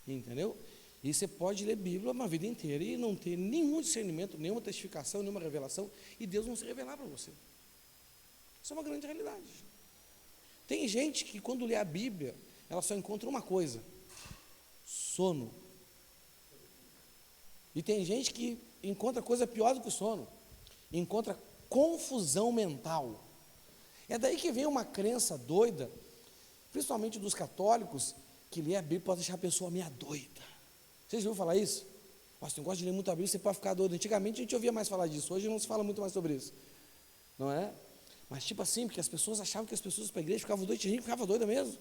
entendeu? E você pode ler Bíblia uma vida inteira e não ter nenhum discernimento, nenhuma testificação, nenhuma revelação, e Deus não se revelar para você. Isso é uma grande realidade. Tem gente que quando lê a Bíblia, ela só encontra uma coisa: sono. E tem gente que encontra coisa pior do que o sono, encontra confusão mental. É daí que vem uma crença doida, principalmente dos católicos, que ler a Bíblia pode deixar a pessoa meio doida. Vocês viram falar isso? Você não gosta de ler muito a Bíblia, você pode ficar doido. Antigamente a gente ouvia mais falar disso, hoje não se fala muito mais sobre isso, não é? Mas tipo assim, porque as pessoas achavam que as pessoas para a igreja ficavam doidas, tinha gente que ficava doida mesmo,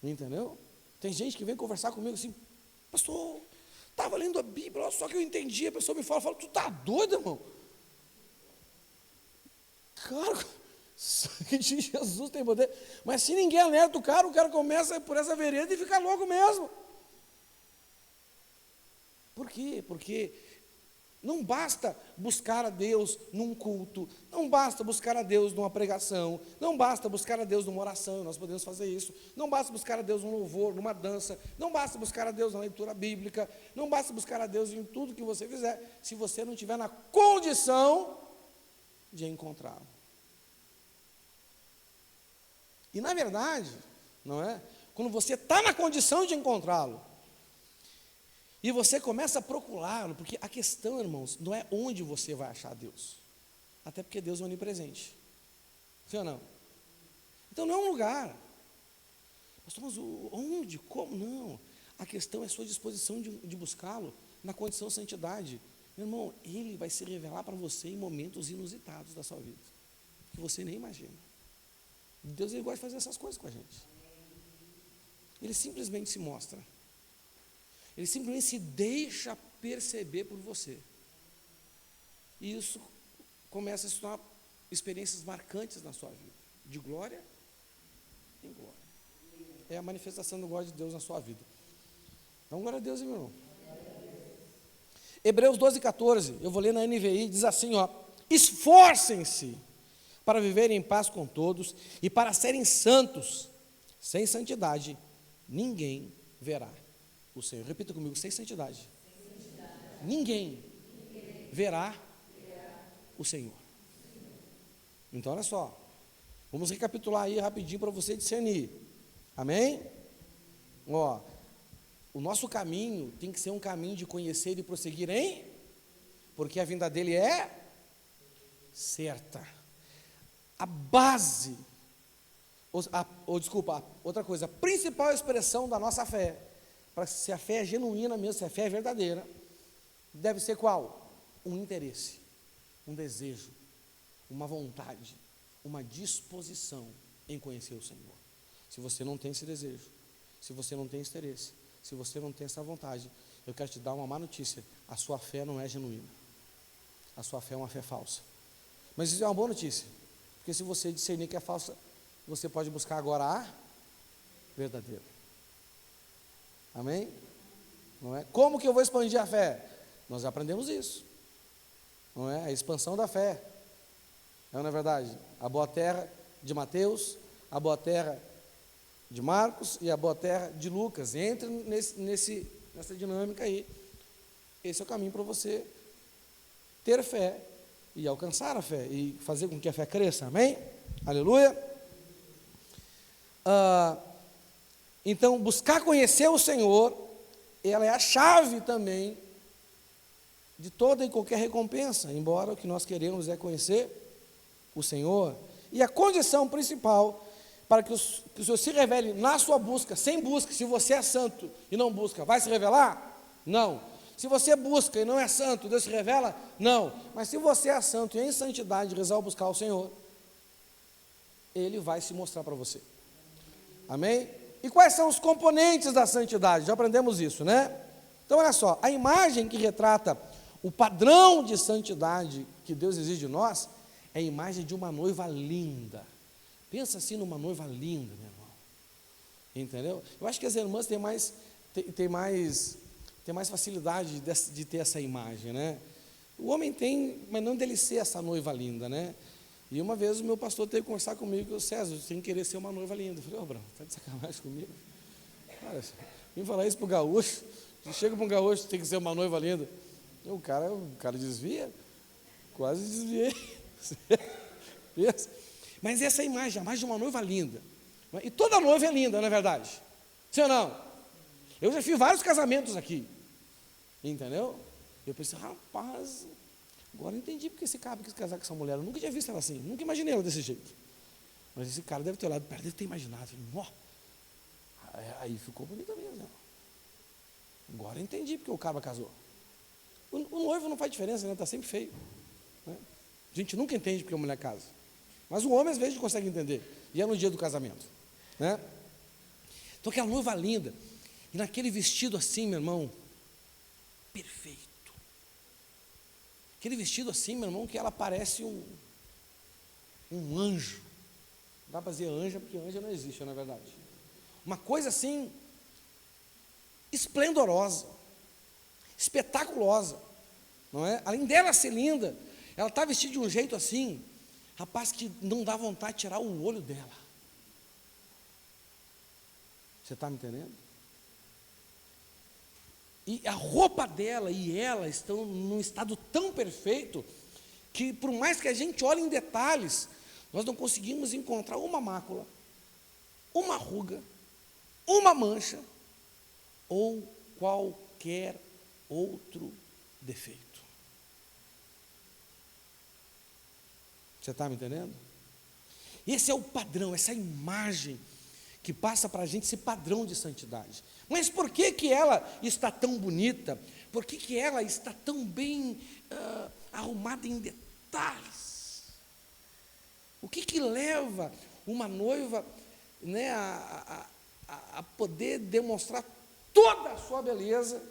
entendeu? Tem gente que vem conversar comigo assim: pastor, estava lendo a Bíblia, só que eu entendi. A pessoa me fala, tu está doido, irmão? Cara, sangue de Jesus tem poder. Mas se ninguém alerta o cara começa por essa vereda e fica louco mesmo. Por quê? Porque não basta buscar a Deus num culto, não basta buscar a Deus numa pregação, não basta buscar a Deus numa oração, nós podemos fazer isso, não basta buscar a Deus num louvor, numa dança, não basta buscar a Deus na leitura bíblica, não basta buscar a Deus em tudo que você fizer, se você não estiver na condição de encontrá-lo. E na verdade, não é? Quando você está na condição de encontrá-lo, e você começa a procurá-lo, porque a questão, irmãos, não é onde você vai achar Deus, até porque Deus é onipresente, sim ou não? Então não é um lugar, mas onde, como? Não, a questão é a sua disposição de buscá-lo na condição de santidade. Meu irmão, Ele vai se revelar para você em momentos inusitados da sua vida, que você nem imagina. Deus, Ele gosta de fazer essas coisas com a gente. Ele simplesmente se mostra. Ele simplesmente se deixa perceber por você. E isso começa a se tornar experiências marcantes na sua vida, de glória em glória. É a manifestação do glória de Deus na sua vida. Então, glória a Deus, meu irmão. Hebreus 12:14, eu vou ler na NVI, diz assim, ó: esforcem-se para viverem em paz com todos e para serem santos. Sem santidade, ninguém verá o Senhor. Repita comigo: sem santidade, ninguém verá o Senhor. Então, olha só, vamos recapitular aí rapidinho para você discernir. Amém? Ó, o nosso caminho tem que ser um caminho de conhecer e prosseguir em, porque a vinda dele é certa. A base, outra coisa, a principal expressão da nossa fé, para se a fé é genuína mesmo, se a fé é verdadeira, deve ser qual? Um interesse, um desejo, uma vontade, uma disposição em conhecer o Senhor. Se você não tem esse desejo, se você não tem esse interesse, se você não tem essa vontade, eu quero te dar uma má notícia: a sua fé não é genuína, a sua fé é uma fé falsa. Mas isso é uma boa notícia, porque se você discernir que é falsa, você pode buscar agora a verdadeira. Amém? Não é? Como que eu vou expandir a fé? Nós aprendemos isso, não é? A expansão da fé, não é verdade? A boa terra de Mateus, a boa terra de Marcos e a boa terra de Lucas. Entre nessa dinâmica aí. Esse é o caminho para você ter fé e alcançar a fé e fazer com que a fé cresça, amém? Aleluia. Então, buscar conhecer o Senhor, ela é a chave também de toda e qualquer recompensa, embora o que nós queremos é conhecer o Senhor. E a condição principal para que o Senhor se revele na sua busca, sem busca, se você é santo e não busca, vai se revelar? Não. Se você busca e não é santo, Deus se revela? Não. Mas se você é santo e em santidade resolve buscar o Senhor, Ele vai se mostrar para você. Amém? E quais são os componentes da santidade? Já aprendemos isso, né? Então, olha só, a imagem que retrata o padrão de santidade que Deus exige de nós é a imagem de uma noiva linda. Pensa assim numa noiva linda, meu irmão. Entendeu? Eu acho que as irmãs têm mais facilidade de ter essa imagem, né? O homem tem, mas não dele ser essa noiva linda, né? E uma vez o meu pastor teve que conversar comigo, César, você tem que querer ser uma noiva linda. Eu falei, Bruno, está de sacanagem comigo? Cara, vim falar isso para o gaúcho, você chega para um gaúcho, tem que ser uma noiva linda. E o cara desvia, quase desviei. Mas essa imagem, a imagem de uma noiva linda. E toda noiva é linda, não é verdade? Sim ou não? Eu já fiz vários casamentos aqui, entendeu? Eu pensei, rapaz, agora eu entendi porque esse cara quis casar com essa mulher. Eu nunca tinha visto ela assim, nunca imaginei ela desse jeito. Mas esse cara deve ter olhado perto, deve ter imaginado. Aí ficou bonita mesmo. Agora eu entendi porque o cara casou. O noivo não faz diferença, né? Está sempre feio. Né? A gente nunca entende porque a mulher casa. Mas o homem às vezes consegue entender. E é no dia do casamento. Né? Então aquela noiva linda. E naquele vestido assim, meu irmão, perfeito. Aquele vestido assim, meu irmão, que ela parece um anjo. Não dá para dizer anja, porque anja não existe, na verdade. Uma coisa assim, esplendorosa, espetaculosa, não é? Além dela ser linda, ela está vestida de um jeito assim, rapaz, que não dá vontade de tirar o olho dela. Você está me entendendo? E a roupa dela e ela estão num estado tão perfeito que, por mais que a gente olhe em detalhes, nós não conseguimos encontrar uma mácula, uma ruga, uma mancha ou qualquer outro defeito. Você está me entendendo? Esse é o padrão, essa imagem que passa para a gente esse padrão de santidade. Mas por que ela está tão bonita? Por que ela está tão bem arrumada em detalhes? O que leva uma noiva, né, a poder demonstrar toda a sua beleza?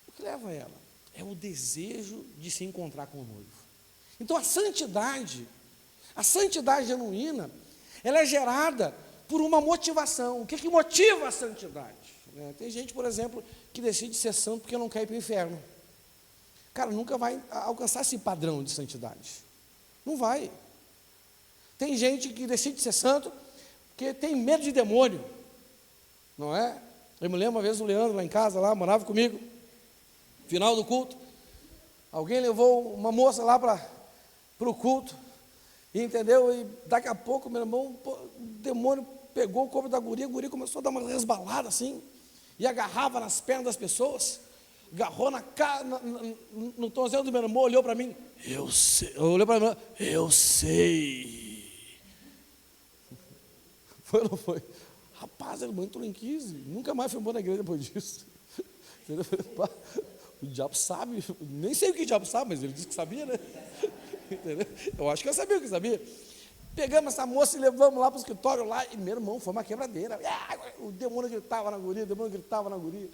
O que leva ela? É o desejo de se encontrar com o noivo. Então a santidade genuína, ela é gerada por uma motivação. O que motiva a santidade? Tem gente, por exemplo, que decide ser santo porque não quer ir para o inferno. Cara, nunca vai alcançar esse padrão de santidade. Não vai. Tem gente que decide ser santo porque tem medo de demônio. Não é? Eu me lembro uma vez o Leandro lá em casa, lá, morava comigo. Final do culto. Alguém levou uma moça lá para o culto. Entendeu? E daqui a pouco, meu irmão, o demônio pegou o corpo da guria, a guria começou a dar uma resbalada assim, e agarrava nas pernas das pessoas, agarrou no tornozelo do meu irmão, olhou para mim, eu sei, olhou para mim, eu sei. Foi ou não foi? Rapaz, ele entrou em 15, nunca mais foi embora na igreja depois disso. O diabo sabe, nem sei o que o diabo sabe, mas ele disse que sabia, né? Entendeu? Eu acho que eu sabia o que sabia. Pegamos essa moça e levamos lá para o escritório lá, e meu irmão, foi uma quebradeira. O demônio gritava na guria,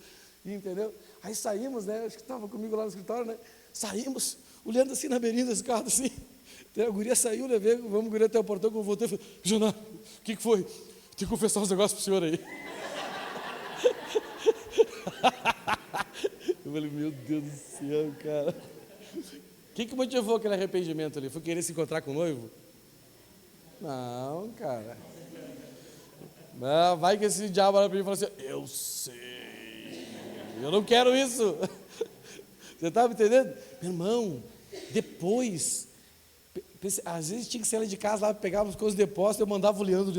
entendeu? Aí saímos, né? Acho que estava comigo lá no escritório, né? Saímos, olhando assim na beirinha desse carro, assim. Então, a guria saiu, levei, vamos guria até o portão, quando eu voltei, eu falei, Jonah, o que foi? Tem que confessar uns negócios para o senhor aí. Eu falei, meu Deus do céu, cara. O que motivou aquele arrependimento ali? Foi querer se encontrar com o noivo? Não, cara. Vai que esse diabo olha para mim e fala assim, eu sei, eu não quero isso. Você está me entendendo? Meu irmão, depois, às vezes tinha que sair de casa lá, pegava as coisas de depósito, eu mandava o Leandro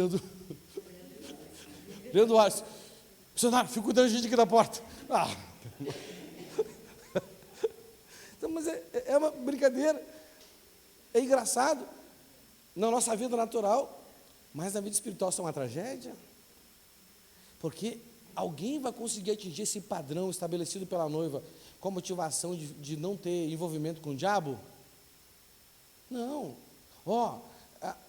Alisson, missionário, fica cuidando de gente aqui da porta. Então, mas é uma brincadeira, é engraçado, na nossa vida natural, mas na vida espiritual isso é uma tragédia, porque alguém vai conseguir atingir esse padrão estabelecido pela noiva, com a motivação de não ter envolvimento com o diabo? Não.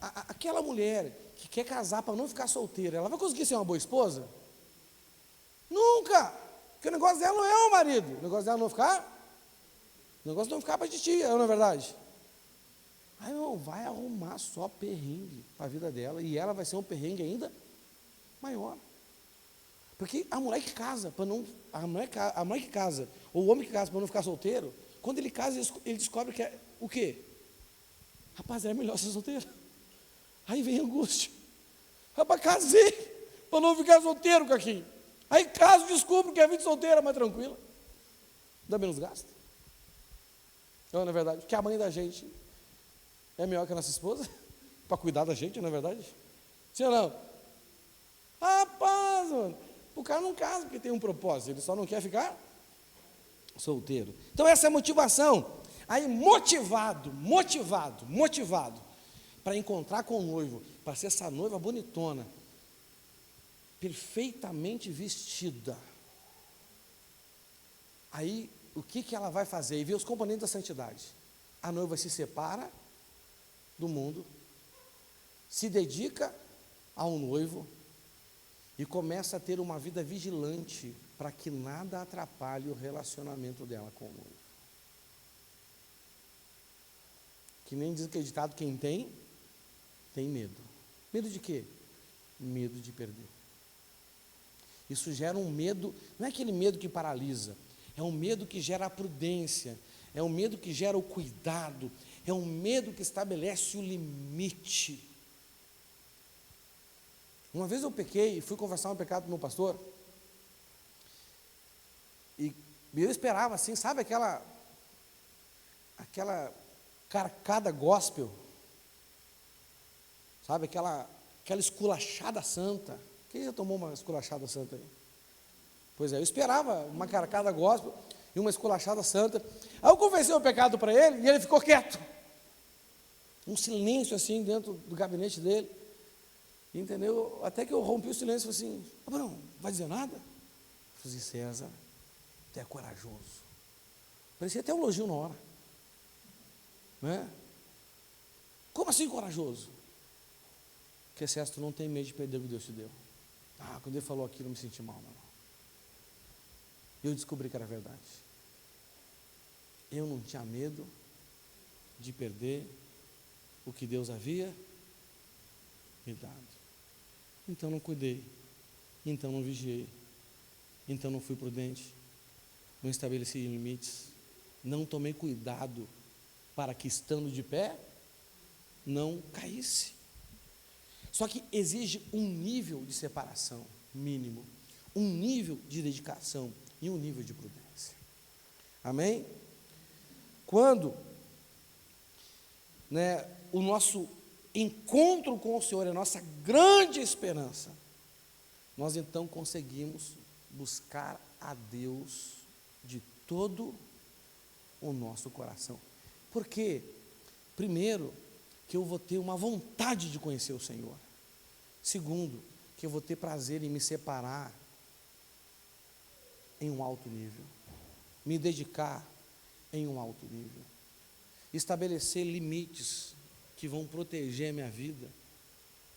Aquela mulher que quer casar para não ficar solteira, ela vai conseguir ser uma boa esposa? Nunca! Porque o negócio dela não é o marido, o negócio dela não ficar, o negócio não ficar para titia, não é verdade? Aí não, vai arrumar só perrengue para a vida dela, e ela vai ser um perrengue ainda maior. Porque a mulher que casa, a mulher que casa, ou o homem que casa para não ficar solteiro, quando ele casa, ele descobre que é o quê? Rapaz, é melhor ser solteiro. Aí vem a angústia. Rapaz, casei para não ficar solteiro, Caquinho. Aí caso, descubro que a vida solteira é mais tranquila. Dá menos gasto. Não é verdade? Porque a mãe da gente é melhor que a nossa esposa, para cuidar da gente, não é verdade? Sim ou não? Rapaz, mano, o cara não casa porque tem um propósito, ele só não quer ficar solteiro. Então essa é a motivação. Aí motivado para encontrar com o noivo, para ser essa noiva bonitona, perfeitamente vestida. Aí o que ela vai fazer? E vê os componentes da santidade. A noiva se separa do mundo, se dedica ao noivo e começa a ter uma vida vigilante para que nada atrapalhe o relacionamento dela com o noivo. Que nem diz aquele ditado, quem tem medo. Medo de quê? Medo de perder. Isso gera um medo, não é aquele medo que paralisa, é um medo que gera a prudência, é um medo que gera o cuidado, é um medo que estabelece o limite. Uma vez eu pequei, fui confessar um pecado para o meu pastor, e eu esperava assim, sabe aquela carcada gospel, sabe aquela esculachada santa. Quem já tomou uma esculachada santa aí? Pois é, eu esperava uma carcada gospel e uma esculachada santa. Aí eu confessei o pecado para ele e ele ficou quieto. Um silêncio assim dentro do gabinete dele. Entendeu? Até que eu rompi o silêncio e falei assim, não vai dizer nada? Eu falei, César, tu é corajoso. Parecia até um elogio na hora. Né? Como assim corajoso? Porque César, tu não tem medo de perder o que Deus te deu. Quando ele falou aquilo, eu me senti mal, meu irmão. Eu descobri que era verdade. Eu não tinha medo de perder o que Deus havia me dado. Então não cuidei, então não vigiei, então não fui prudente, não estabeleci limites, não tomei cuidado para que, estando de pé, não caísse. Só que exige um nível de separação mínimo, um nível de dedicação e um nível de prudência. Amém? Quando o nosso encontro com o Senhor é a nossa grande esperança, nós então conseguimos buscar a Deus de todo o nosso coração. Por quê? Primeiro, que eu vou ter uma vontade de conhecer o Senhor. Segundo, que eu vou ter prazer em me separar em um alto nível, me dedicar em um alto nível, estabelecer limites que vão proteger a minha vida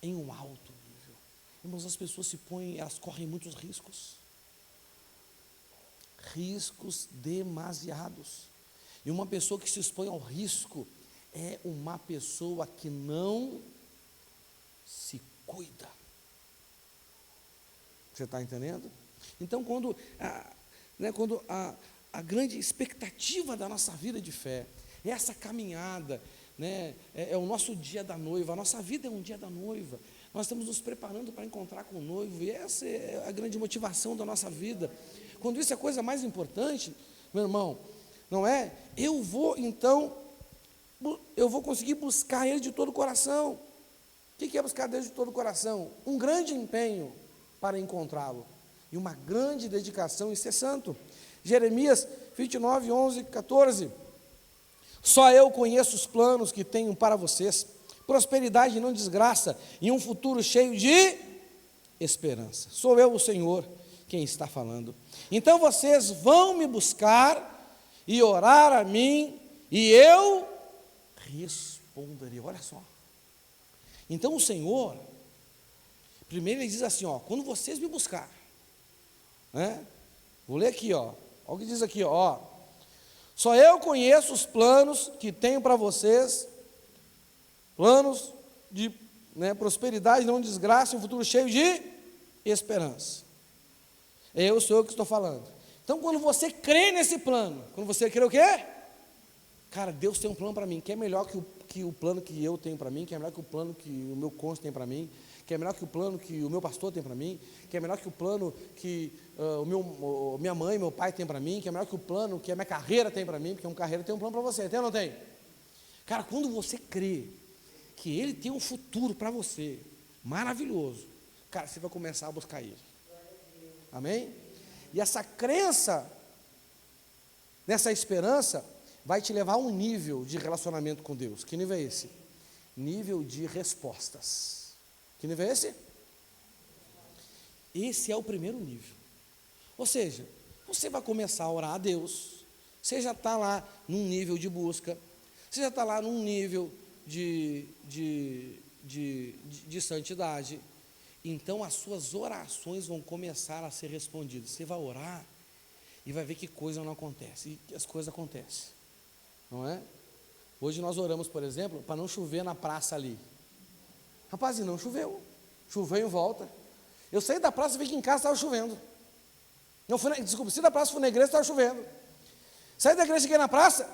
em um alto nível. Irmãos, as pessoas elas correm muitos riscos demasiados, e uma pessoa que se expõe ao risco é uma pessoa que não se cuida. Você está entendendo? Então, quando a grande expectativa da nossa vida de fé é essa caminhada, é o nosso dia da noiva, a nossa vida é um dia da noiva, Nós estamos nos preparando para encontrar com o noivo, e essa é a grande motivação da nossa vida. Quando isso é a coisa mais importante, meu irmão, não é? Eu vou conseguir buscar Ele de todo o coração. O que é buscar Deus de todo o coração? Um grande empenho para encontrá-lo, e uma grande dedicação em ser santo. Jeremias 29, 11, 14. Só eu conheço os planos que tenho para vocês, prosperidade e não desgraça, e um futuro cheio de esperança. Sou eu, o Senhor, quem está falando. Então vocês vão me buscar e orar a mim, e eu responderei. Olha só. Então o Senhor, primeiro ele diz assim, ó, quando vocês me buscar, né? Vou ler aqui, ó. Olha o que diz aqui, ó. Só eu conheço os planos que tenho para vocês, planos de prosperidade, não desgraça, um futuro cheio de esperança. Eu sou eu que estou falando. Então, quando você crê nesse plano, quando você crê o quê? Cara, Deus tem um plano para mim, que é melhor que o plano que eu tenho para mim, que é melhor que o plano que o meu cônjuge tem para mim, que é melhor que o plano que o meu pastor tem para mim, que é melhor que o plano que minha mãe, meu pai tem para mim, que é melhor que o plano que a minha carreira tem para mim, porque uma carreira tem um plano para você, tem ou não tem? Cara, quando você crê que Ele tem um futuro para você, maravilhoso, cara, você vai começar a buscar Ele. Amém? E essa crença, nessa esperança, vai te levar a um nível de relacionamento com Deus. Que nível é esse? Nível de respostas. Que nível é esse? Esse é o primeiro nível. Ou seja, você vai começar a orar a Deus, você já está lá num nível de busca, você já está lá num nível de santidade, então as suas orações vão começar a ser respondidas. Você vai orar e vai ver que coisa não acontece, e que as coisas acontecem, não é? Hoje nós oramos, por exemplo, para não chover na praça ali. Rapaz, e não choveu, choveu em volta. Eu saí da praça e vi que em casa estava chovendo. Desculpa, saí da praça, fui na igreja, estava chovendo. Saí da igreja, cheguei na praça,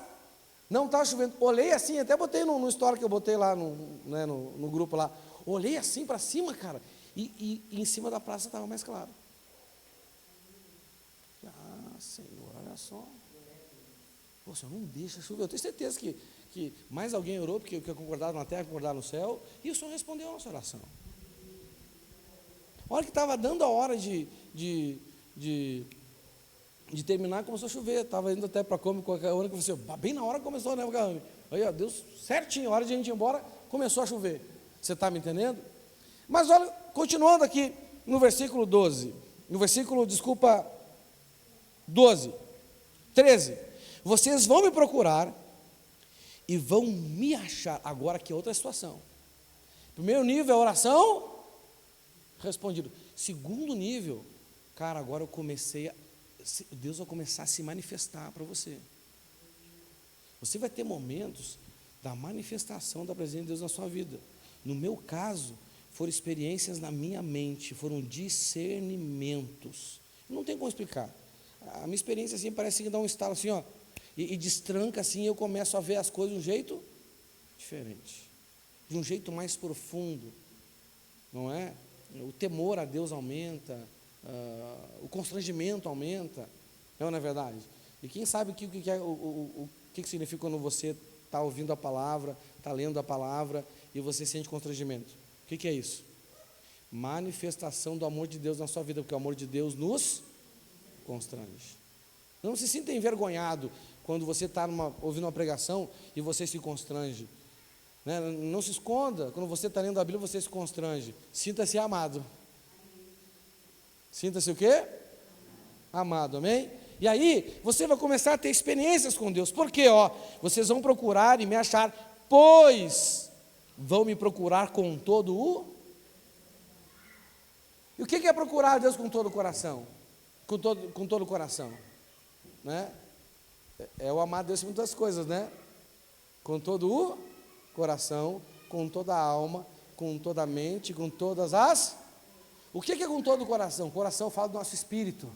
não estava chovendo. Olhei assim, até botei no story que eu botei lá no grupo lá. Olhei assim para cima, cara, e em cima da praça estava mais claro. Ah, Senhor, olha só. Pô, Senhor, não deixa chover. Eu tenho certeza que mais alguém orou, porque o que concordaram na terra, concordaram no céu, e o Senhor respondeu a nossa oração. A hora que estava dando a hora de terminar, começou a chover. Estava indo até para Cami, qualquer hora que você, bem na hora que começou, né, Cami? Aí, ó, Deus, certinho, a hora de a gente ir embora, começou a chover. Você está me entendendo? Mas olha, continuando aqui no versículo 12, 13. Vocês vão me procurar e vão me achar. Agora aqui é outra situação. Primeiro nível é oração respondido. Segundo nível, cara, agora Deus vai começar a se manifestar para você. Você vai ter momentos da manifestação da presença de Deus na sua vida. No meu caso, foram experiências na minha mente, foram discernimentos. Não tem como explicar. A minha experiência assim parece que dá um estalo assim, ó, e destranca assim, eu começo a ver as coisas de um jeito diferente, de um jeito mais profundo, não é? O temor a Deus aumenta, o constrangimento aumenta, não é verdade? E quem sabe o que significa quando você está ouvindo a palavra, está lendo a palavra e você sente constrangimento? O que é isso? Manifestação do amor de Deus na sua vida, porque o amor de Deus nos constrange. Não se sinta envergonhado quando você está ouvindo uma pregação e você se constrange, né? Não se esconda, quando você está lendo a Bíblia você se constrange. Sinta-se amado. Sinta-se o quê? Amado, amém? E aí, você vai começar a ter experiências com Deus. Por quê? Vocês vão procurar e me achar, pois vão me procurar com todo o... E o que é procurar a Deus com todo o coração? Com todo o coração, né? É o amar Deus em muitas coisas, né? Com todo o coração, com toda a alma, com toda a mente, com todas as... O que é com todo o coração? O coração fala do nosso espírito.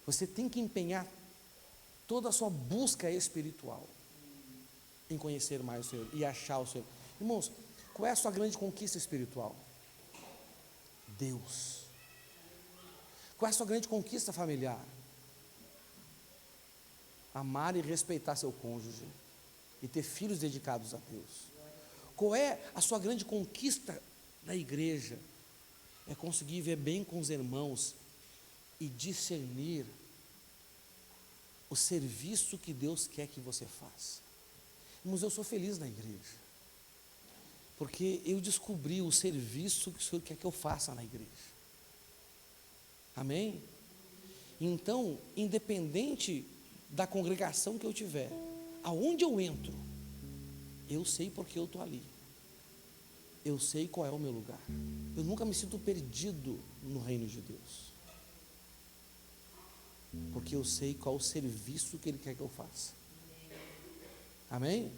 Você tem que empenhar toda a sua busca espiritual em conhecer mais o Senhor e achar o Senhor. Irmãos, Qual é a sua grande conquista espiritual? Deus. Qual é a sua grande conquista familiar? Amar e respeitar seu cônjuge e ter filhos dedicados a Deus. Qual é a sua grande conquista na igreja? É conseguir ver bem com os irmãos e discernir o serviço que Deus quer que você faça. Irmãos, eu sou feliz na igreja, porque eu descobri o serviço que o Senhor quer que eu faça na igreja. Amém? Então, independente da congregação que eu tiver, aonde eu entro, eu sei porque eu estou ali, eu sei qual é o meu lugar, eu nunca me sinto perdido no reino de Deus, porque eu sei qual o serviço que Ele quer que eu faça. Amém?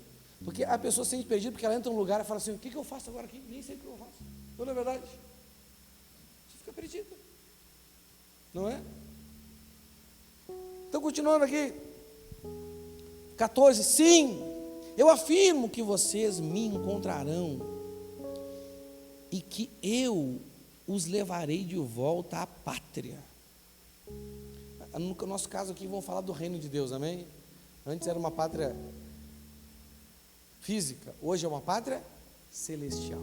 Porque a pessoa se sente perdida porque ela entra num lugar e fala assim: o que eu faço agora aqui? Nem sei o que eu faço. Não é verdade? Você fica perdido, não é? Então, continuando aqui, 14, sim, eu afirmo que vocês me encontrarão e que eu os levarei de volta à pátria. No nosso caso aqui, vamos falar do reino de Deus, amém? Antes era uma pátria física, hoje é uma pátria celestial.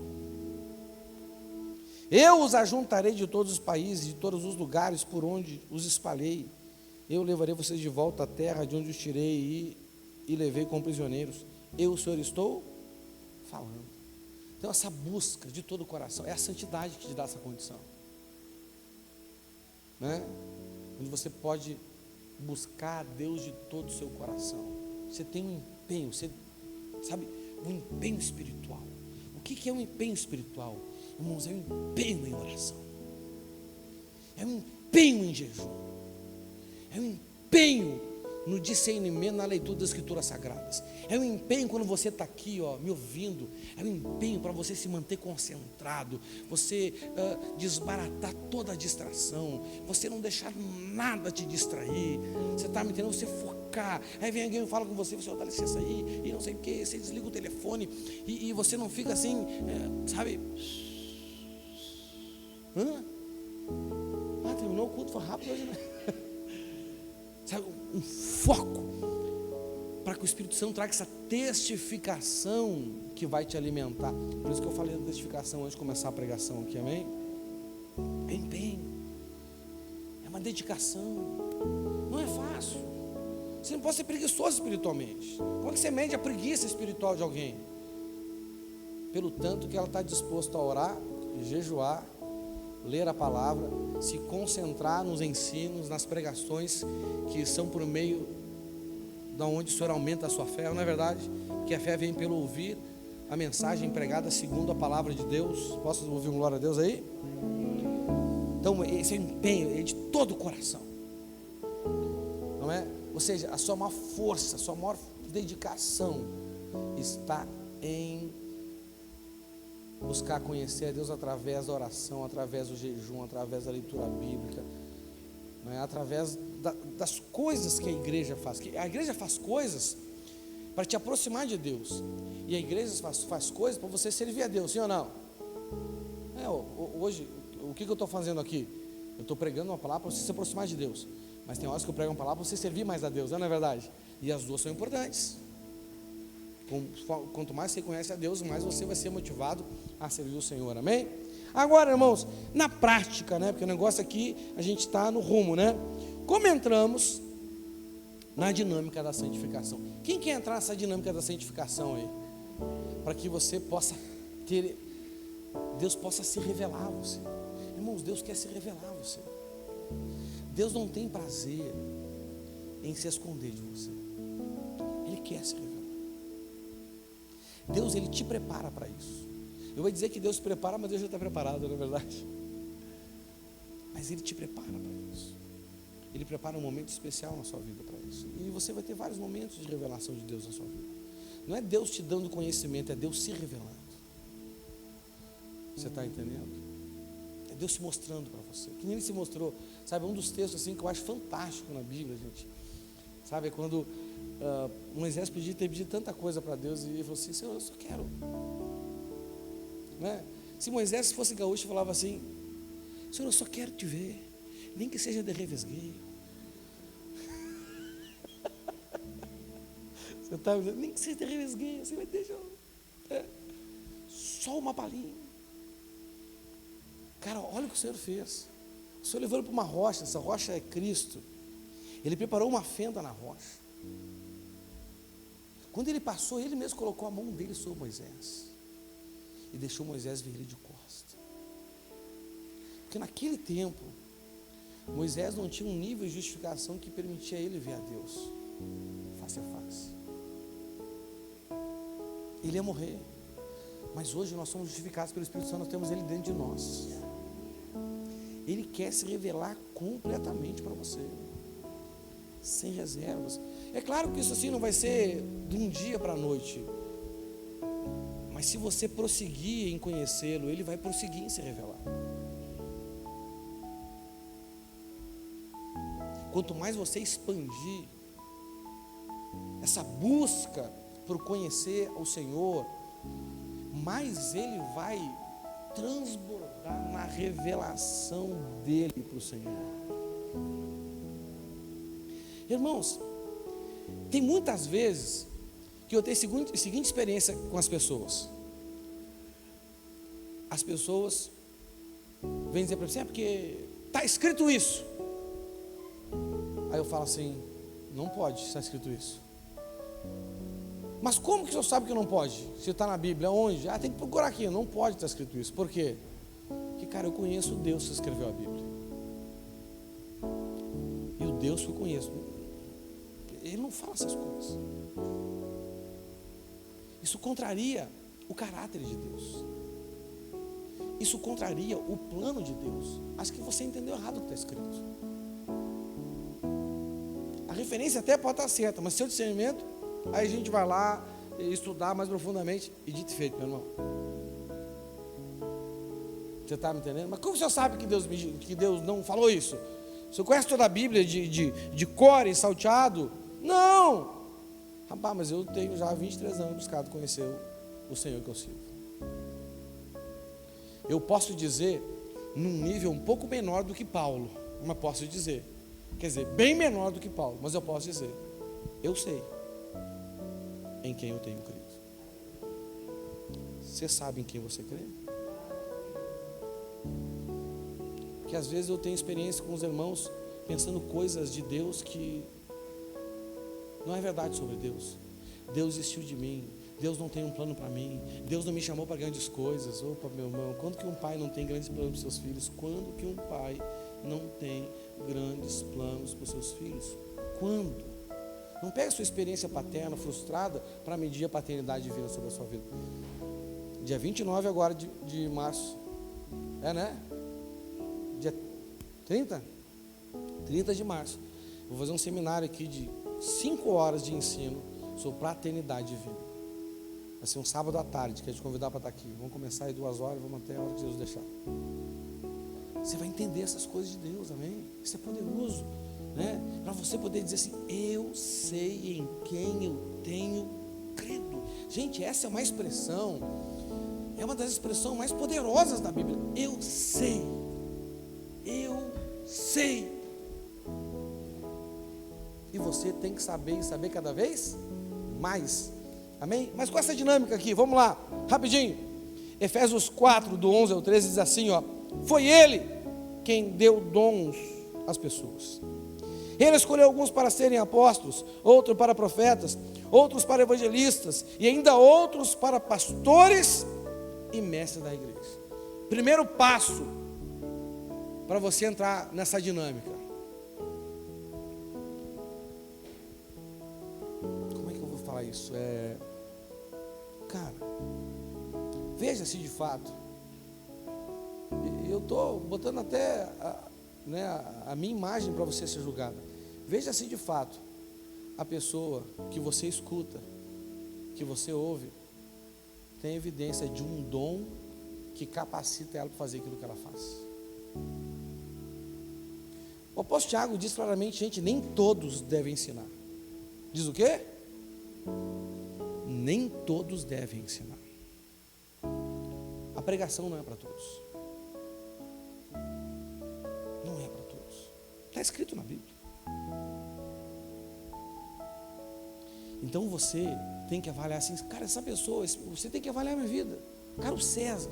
Eu os ajuntarei de todos os países, de todos os lugares por onde os espalhei. Eu levarei vocês de volta à terra de onde os tirei e levei como prisioneiros. Eu, o Senhor, estou falando. Então, essa busca de todo o coração, é a santidade que te dá essa condição, né? Onde você pode buscar a Deus de todo o seu coração. Você tem um empenho, você sabe, um empenho espiritual. O que é um empenho espiritual? Irmãos, é um empenho em oração, é um empenho em jejum, é um empenho no discernimento, na leitura das Escrituras Sagradas. É um empenho quando você está aqui, ó, me ouvindo. É um empenho para você se manter concentrado, você desbaratar toda a distração, você não deixar nada te distrair. Você está me entendendo? Você focar. Aí vem alguém e fala com você, dá licença aí, e não sei o que, você desliga o telefone, e você não fica assim, sabe? Terminou o culto, foi rápido hoje, né? Sabe, um foco para que o Espírito Santo traga essa testificação que vai te alimentar. Por isso que eu falei da testificação antes de começar a pregação aqui, amém? É empenho, é uma dedicação, não é fácil. Você não pode ser preguiçoso espiritualmente. Como é que você mede a preguiça espiritual de alguém? Pelo tanto que ela está disposta a orar, jejuar, ler a palavra, se concentrar nos ensinos, nas pregações que são por meio da onde o Senhor aumenta a sua fé, não é verdade? Porque a fé vem pelo ouvir a mensagem pregada segundo a palavra de Deus. Posso ouvir um glória a Deus aí? Então esse é o empenho, é de todo o coração, não é? Ou seja, a sua maior força, a sua maior dedicação está em buscar conhecer a Deus através da oração, através do jejum, através da leitura bíblica, não é? Através das coisas que a igreja faz. A igreja faz coisas para te aproximar de Deus, e a igreja faz coisas para você servir a Deus, sim ou não? Hoje, o que eu estou fazendo aqui? Eu estou pregando uma palavra para você se aproximar de Deus, mas tem horas que eu prego uma palavra para você servir mais a Deus, não é verdade? E as duas são importantes. Quanto mais você conhece a Deus, mais você vai ser motivado a servir o Senhor, amém? Agora, irmãos, na prática, né? Porque o negócio aqui, a gente está no rumo, né? Como entramos na dinâmica da santificação? Quem quer entrar nessa dinâmica da santificação aí? Para que você possa ter, Deus possa se revelar a você. Irmãos, Deus quer se revelar a você. Deus não tem prazer em se esconder de você. Ele quer se revelar. Deus, Ele te prepara para isso. Eu vou dizer que Deus prepara, mas Deus já está preparado, não é verdade? Mas Ele te prepara para isso. Ele prepara um momento especial na sua vida para isso. E você vai ter vários momentos de revelação de Deus na sua vida. Não é Deus te dando conhecimento, é Deus se revelando. Você está entendendo? É Deus se mostrando para você. Que nem Ele se mostrou. Sabe, um dos textos assim que eu acho fantástico na Bíblia, gente. Sabe, é quando Moisés podia ter pedido tanta coisa para Deus, e ele falou assim: Senhor, eu só quero né? Se Moisés fosse gaúcho, falava assim: Senhor, eu só quero te ver, nem que seja de revesgueio. Você está dizendo, nem que seja de revesgueio, você vai deixar. Só uma palhinha. Cara, olha o que o Senhor fez. O Senhor levou ele para uma rocha, essa rocha é Cristo. Ele preparou uma fenda na rocha. Quando ele passou, ele mesmo colocou a mão dele sobre Moisés e deixou Moisés ver ele de costa. Porque naquele tempo, Moisés não tinha um nível de justificação que permitia ele ver a Deus face a face. Ele ia morrer. Mas hoje nós somos justificados pelo Espírito Santo, nós temos ele dentro de nós. Ele quer se revelar completamente para você, sem reservas. É claro que isso assim não vai ser de um dia para a noite, mas se você prosseguir em conhecê-lo, ele vai prosseguir em se revelar. Quanto mais você expandir essa busca por conhecer o Senhor, mais ele vai transbordar na revelação dele para o Senhor. Irmãos, tem muitas vezes que eu tenho a seguinte experiência com as pessoas. As pessoas vêm dizer para mim assim: é porque está escrito isso. Aí eu falo assim: não pode estar escrito isso. Mas como que o senhor sabe que não pode? Se está na Bíblia, onde? Tem que procurar aqui, não pode estar escrito isso. Por quê? Porque, cara, eu conheço o Deus que escreveu a Bíblia. E o Deus que eu conheço, ele não fala essas coisas. Isso contraria o caráter de Deus. Isso contraria o plano de Deus. Acho que você entendeu errado o que está escrito. A referência até pode estar certa, mas seu discernimento, aí a gente vai lá estudar mais profundamente e dito e feito, meu irmão. Você está me entendendo? Mas como o senhor sabe que Deus não falou isso? O senhor conhece toda a Bíblia de cor e salteado? Não! Rapaz, mas eu tenho já 23 anos buscado conhecer o Senhor que eu sirvo. Eu posso dizer num nível um pouco menor do que Paulo, mas posso dizer, quer dizer, bem menor do que Paulo, mas eu posso dizer, eu sei em quem eu tenho crido. Você sabe em quem você crê? Que às vezes eu tenho experiência com os irmãos pensando coisas de Deus que não é verdade sobre Deus. Deus desistiu de mim, Deus não tem um plano para mim, Deus não me chamou para grandes coisas. Opa, meu irmão, quando que um pai não tem grandes planos para os seus filhos? Quando que um pai não tem grandes planos para os seus filhos? Quando? Não pega a sua experiência paterna frustrada para medir a paternidade divina sobre a sua vida. Dia 29 agora de março, né? Dia 30? 30 de março. Vou fazer um seminário aqui de 5 horas de ensino sobre paternidade divina. Vai ser um sábado à tarde, que a gente convidar para estar aqui. Vamos começar aí 2 horas, vamos até a hora que Jesus deixar. Você vai entender essas coisas de Deus, amém? Isso é poderoso, né? Para você poder dizer assim: eu sei em quem eu tenho crido. Gente, essa é uma expressão, é uma das expressões mais poderosas da Bíblia. Eu sei. Eu sei. E você tem que saber e saber cada vez mais. Amém? Mas com essa dinâmica aqui, vamos lá, rapidinho. Efésios 4, do 11 ao 13, diz assim, ó: foi Ele quem deu dons às pessoas. Ele escolheu alguns para serem apóstolos, outros para profetas, outros para evangelistas e ainda outros para pastores e mestres da igreja. Primeiro passo para você entrar nessa dinâmica. Como é que eu vou falar isso? Cara, veja se de fato, eu estou botando até a minha imagem para você ser julgada. Veja se de fato a pessoa que você escuta, que você ouve, tem evidência de um dom que capacita ela para fazer aquilo que ela faz. O apóstolo Tiago diz claramente, gente, nem todos devem ensinar. Diz o quê? Nem todos devem ensinar. A pregação não é para todos. Não é para todos. Está escrito na Bíblia. Então você tem que avaliar assim, cara, essa pessoa, você tem que avaliar a minha vida. Cara, o César,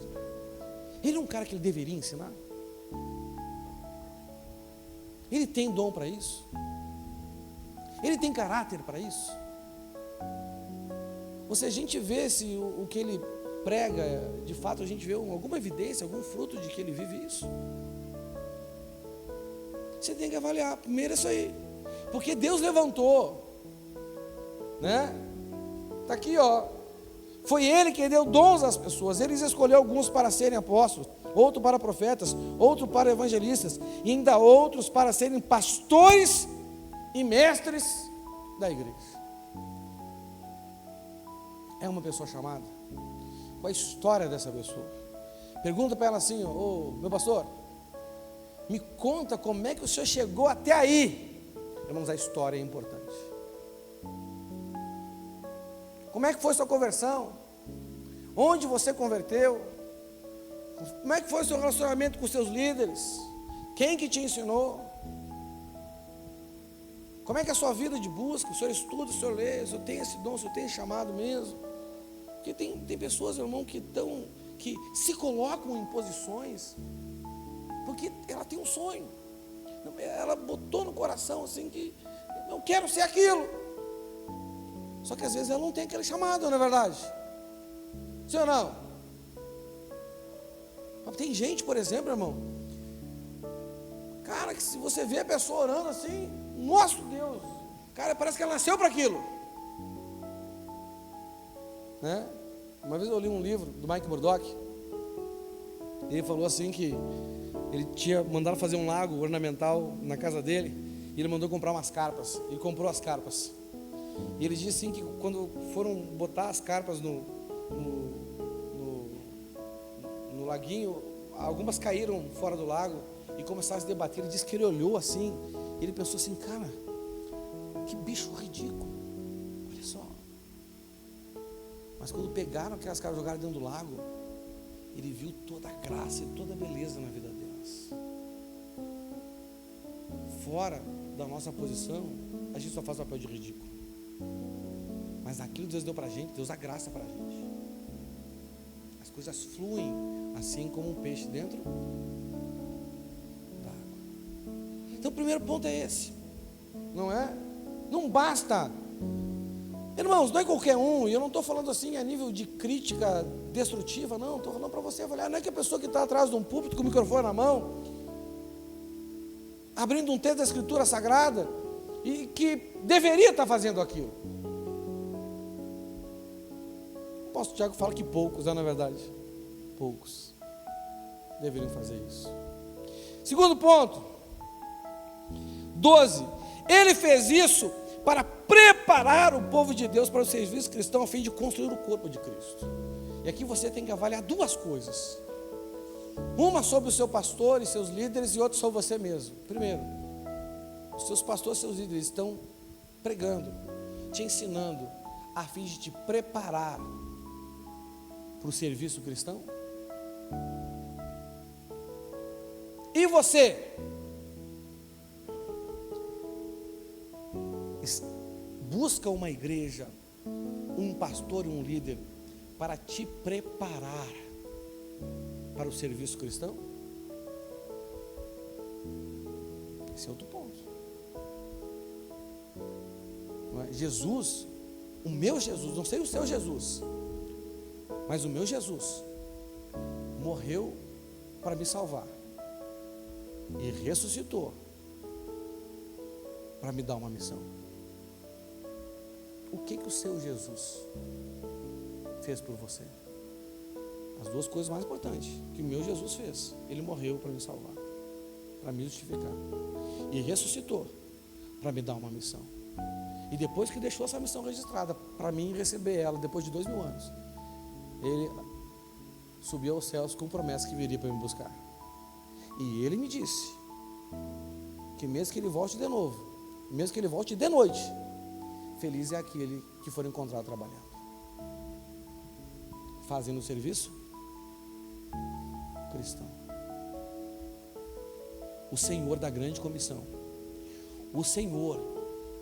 ele é um cara que ele deveria ensinar? Ele tem dom para isso? Ele tem caráter para isso? Ou seja, a gente vê se o que ele prega, de fato a gente vê alguma evidência, algum fruto de que ele vive isso. Você tem que avaliar, primeiro isso aí, porque Deus levantou, né? Está aqui, ó. Foi Ele quem deu dons às pessoas. Ele escolheu alguns para serem apóstolos, outros para profetas, outros para evangelistas, e ainda outros para serem pastores e mestres da igreja. É uma pessoa chamada? Qual a história dessa pessoa? Pergunta para ela assim: ô meu pastor, me conta como é que o senhor chegou até aí. Irmãos, a história é importante. Como é que foi sua conversão? Onde você converteu? Como é que foi o seu relacionamento com os seus líderes? Quem que te ensinou? Como é que é a sua vida de busca? O senhor estuda, o senhor lê, o senhor tem esse dom, o senhor tem esse chamado mesmo? Porque tem pessoas, meu irmão, que se colocam em posições, porque ela tem um sonho. Ela botou no coração assim que eu quero ser aquilo. Só que às vezes ela não tem aquele chamado, não é verdade? Sim ou não? Tem gente, por exemplo, irmão, cara, que se você vê a pessoa orando assim, nosso Deus, cara, parece que ela nasceu para aquilo, né? Uma vez eu li um livro do Mike Murdock, e ele falou assim que ele tinha mandado fazer um lago ornamental na casa dele, e ele mandou comprar umas carpas. Ele comprou as carpas. E ele disse assim que quando foram botar as carpas no laguinho, algumas caíram fora do lago e começaram a se debater. Ele disse que ele olhou assim, e ele pensou assim, cara, que bicho ridículo, olha só. Mas quando pegaram aquelas carpas e jogaram dentro do lago, ele viu toda a graça e toda a beleza na vida delas. Fora da nossa posição, a gente só faz papel de ridículo. Mas naquilo que Deus deu para a gente, Deus dá graça para a gente. As coisas fluem assim como um peixe dentro da água. Então o primeiro ponto é esse, não é? Não basta, irmãos, não é qualquer um, e eu não estou falando assim a nível de crítica destrutiva, não, estou falando para você avaliar. Não é que a pessoa que está atrás de um púlpito com o microfone na mão, abrindo um texto da Escritura Sagrada, e que deveria estar fazendo aquilo. O apóstolo Tiago fala que poucos, não é verdade? Poucos deveriam fazer isso. Segundo ponto, 12. Ele fez isso para preparar o povo de Deus para o serviço cristão, a fim de construir o corpo de Cristo. E aqui você tem que avaliar duas coisas. Uma sobre o seu pastor e seus líderes, e outra sobre você mesmo. Primeiro, os seus pastores e seus líderes estão pregando, te ensinando, a fim de te preparar para o serviço cristão? E você? Busca uma igreja, um pastor e um líder para te preparar para o serviço cristão? Esse é outro ponto. Não é? Jesus, o meu Jesus, não sei o seu Jesus, mas o meu Jesus morreu para me salvar e ressuscitou para me dar uma missão. O que o seu Jesus fez por você? As duas coisas mais importantes que o meu Jesus fez: ele morreu para me salvar, para me justificar, e ressuscitou para me dar uma missão. E depois que deixou essa missão registrada para mim receber ela, depois de 2000 anos, ele subiu aos céus com promessa que viria para me buscar. E ele me disse que mesmo que ele volte de novo, mesmo que ele volte de noite, feliz é aquele que for encontrado trabalhando, fazendo o serviço cristão. O Senhor da grande comissão, o Senhor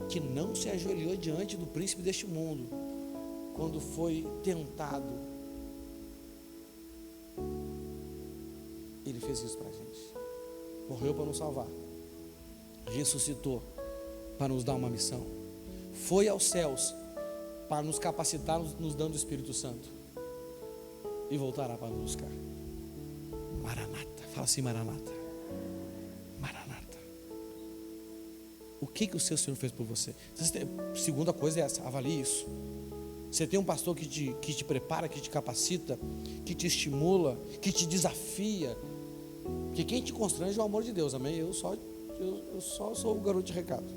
que não se ajoelhou diante do príncipe deste mundo, quando foi tentado, Ele fez isso para a gente, morreu para nos salvar, ressuscitou para nos dar uma missão, foi aos céus para nos capacitar, nos dando o Espírito Santo, e voltará para nos buscar. Maranata, fala assim, Maranata, Maranata. O que o seu Senhor fez por você? Segunda coisa é essa, avalie isso. Você tem um pastor que te prepara, que te capacita, que te estimula, que te desafia, que quem te constrange é o amor de Deus, amém? Eu só sou o garoto de recado,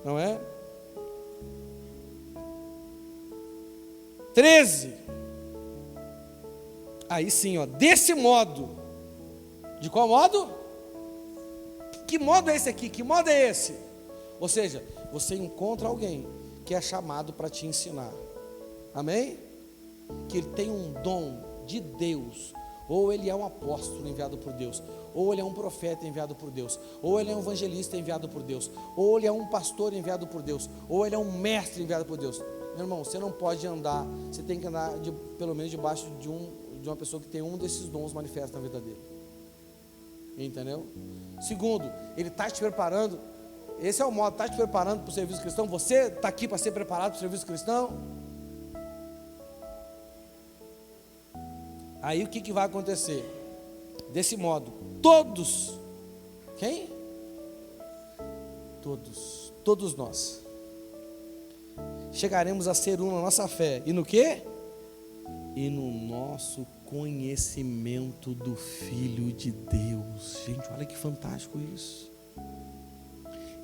não é? 13. Aí sim, ó, desse modo. De qual modo? Que modo é esse aqui? Que modo é esse? Ou seja, você encontra alguém que é chamado para te ensinar, amém? Que ele tem um dom de Deus, ou ele é um apóstolo enviado por Deus, ou ele é um profeta enviado por Deus, ou ele é um evangelista enviado por Deus, ou ele é um pastor enviado por Deus, ou ele é um mestre enviado por Deus. Meu irmão, você não pode andar, você tem que andar pelo menos debaixo de uma pessoa que tem um desses dons manifestos na vida dele, entendeu? Segundo, ele está te preparando, esse é o modo, está te preparando para o serviço cristão. Você está aqui para ser preparado para o serviço cristão? Aí o que vai acontecer? Desse modo, todos, quem? Todos nós chegaremos a ser um na nossa fé, e no quê? E no nosso conhecimento do Filho de Deus. Gente, olha que fantástico isso.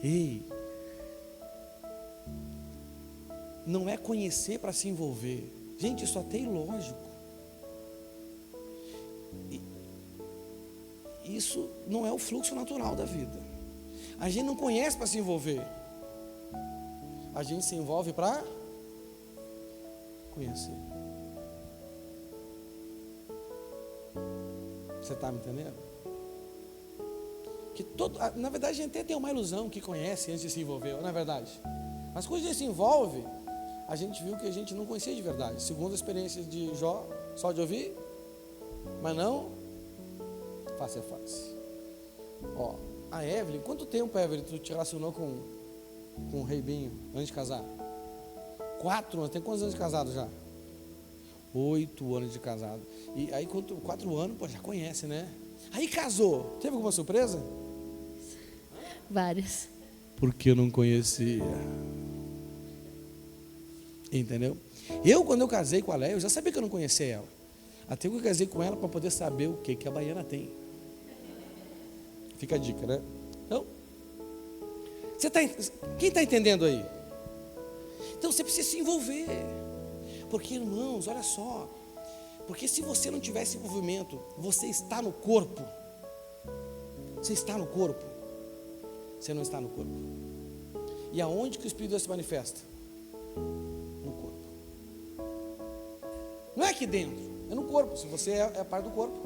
Ei, não é conhecer para se envolver, gente, isso até é ilógico. Isso não é o fluxo natural da vida. A gente não conhece para se envolver, a gente se envolve para conhecer. Você está me entendendo? Na verdade, a gente até tem uma ilusão que conhece antes de se envolver, não é verdade? Mas quando a gente se envolve, a gente viu que a gente não conhecia de verdade. Segundo a experiência de Jó, só de ouvir, mas não face a face. Ó, a Evelyn, quanto tempo, Evelyn, tu te relacionou com o Rei Binho antes de casar? 4 anos, tem quantos anos de casado já? 8 anos de casado. E aí, 4 anos, pô, já conhece, né? Aí casou, teve alguma surpresa? Várias. Porque eu não conhecia. Entendeu? Quando eu casei com a Léia, eu já sabia que eu não conhecia ela. Até que eu casei com ela para poder saber o que a baiana tem. Fica a dica, né? Então, quem está entendendo aí? Então você precisa se envolver. Porque, irmãos, olha só. Porque se você não tiver esse envolvimento, você está no corpo. Você está no corpo. Você não está no corpo. E aonde que o Espírito de Deus se manifesta? No corpo. Não é aqui dentro, é no corpo. Se você é parte do corpo,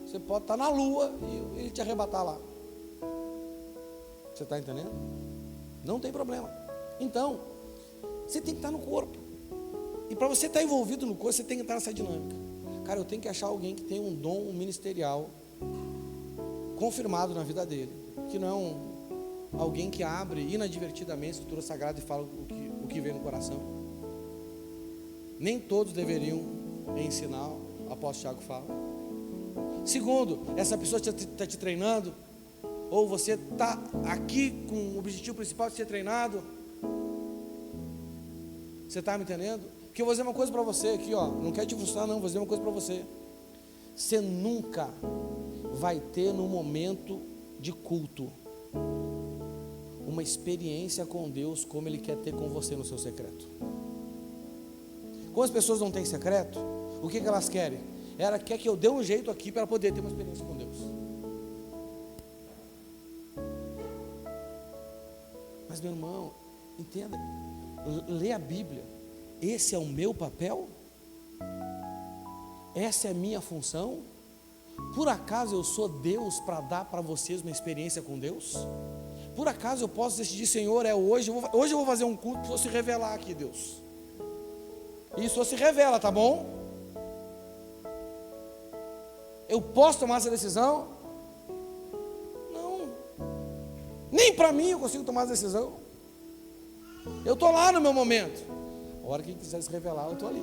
você pode estar na lua e ele te arrebatar lá. Você está entendendo? Não tem problema. Então, você tem que estar no corpo. E para você estar envolvido no corpo, você tem que estar nessa dinâmica. Cara, eu tenho que achar alguém que tem um dom ministerial confirmado na vida dele, que não é alguém que abre inadvertidamente a escritura sagrada e fala o que vem no coração. Nem todos deveriam ensinar, o apóstolo Tiago fala. Segundo, essa pessoa está te treinando, ou você está aqui com o objetivo principal de ser treinado. Você está me entendendo? Porque eu vou dizer uma coisa para você aqui, ó, não quero te frustrar não, vou dizer uma coisa para você. Você nunca vai ter no momento de culto uma experiência com Deus como Ele quer ter com você no seu secreto. Como as pessoas não têm secreto, o que elas querem? Ela quer que eu dê um jeito aqui para poder ter uma experiência com Deus. Mas meu irmão, entenda, lê a Bíblia. Esse é o meu papel? Essa é a minha função? Por acaso eu sou Deus para dar para vocês uma experiência com Deus? Por acaso eu posso decidir, Senhor, hoje eu vou fazer um culto para o Senhor se revelar aqui, Deus. E o Senhor se revela, tá bom? Eu posso tomar essa decisão? Não. Nem para mim eu consigo tomar essa decisão. Eu estou lá no meu momento. A hora que Ele quiser se revelar, eu estou ali.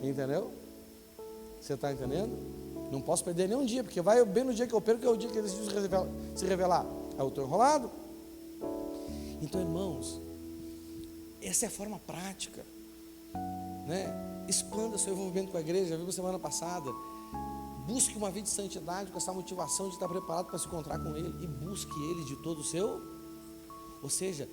Entendeu? Você está entendendo? Não posso perder nenhum dia, porque vai bem no dia que eu perco, que é o dia que Ele decidiu se revelar. Aí eu estou enrolado. Então, irmãos, essa é a forma prática, né? Expanda seu envolvimento com a igreja. Já vimos semana passada. Busque uma vida de santidade com essa motivação de estar preparado para se encontrar com Ele, e busque Ele de todo o seu, ou seja,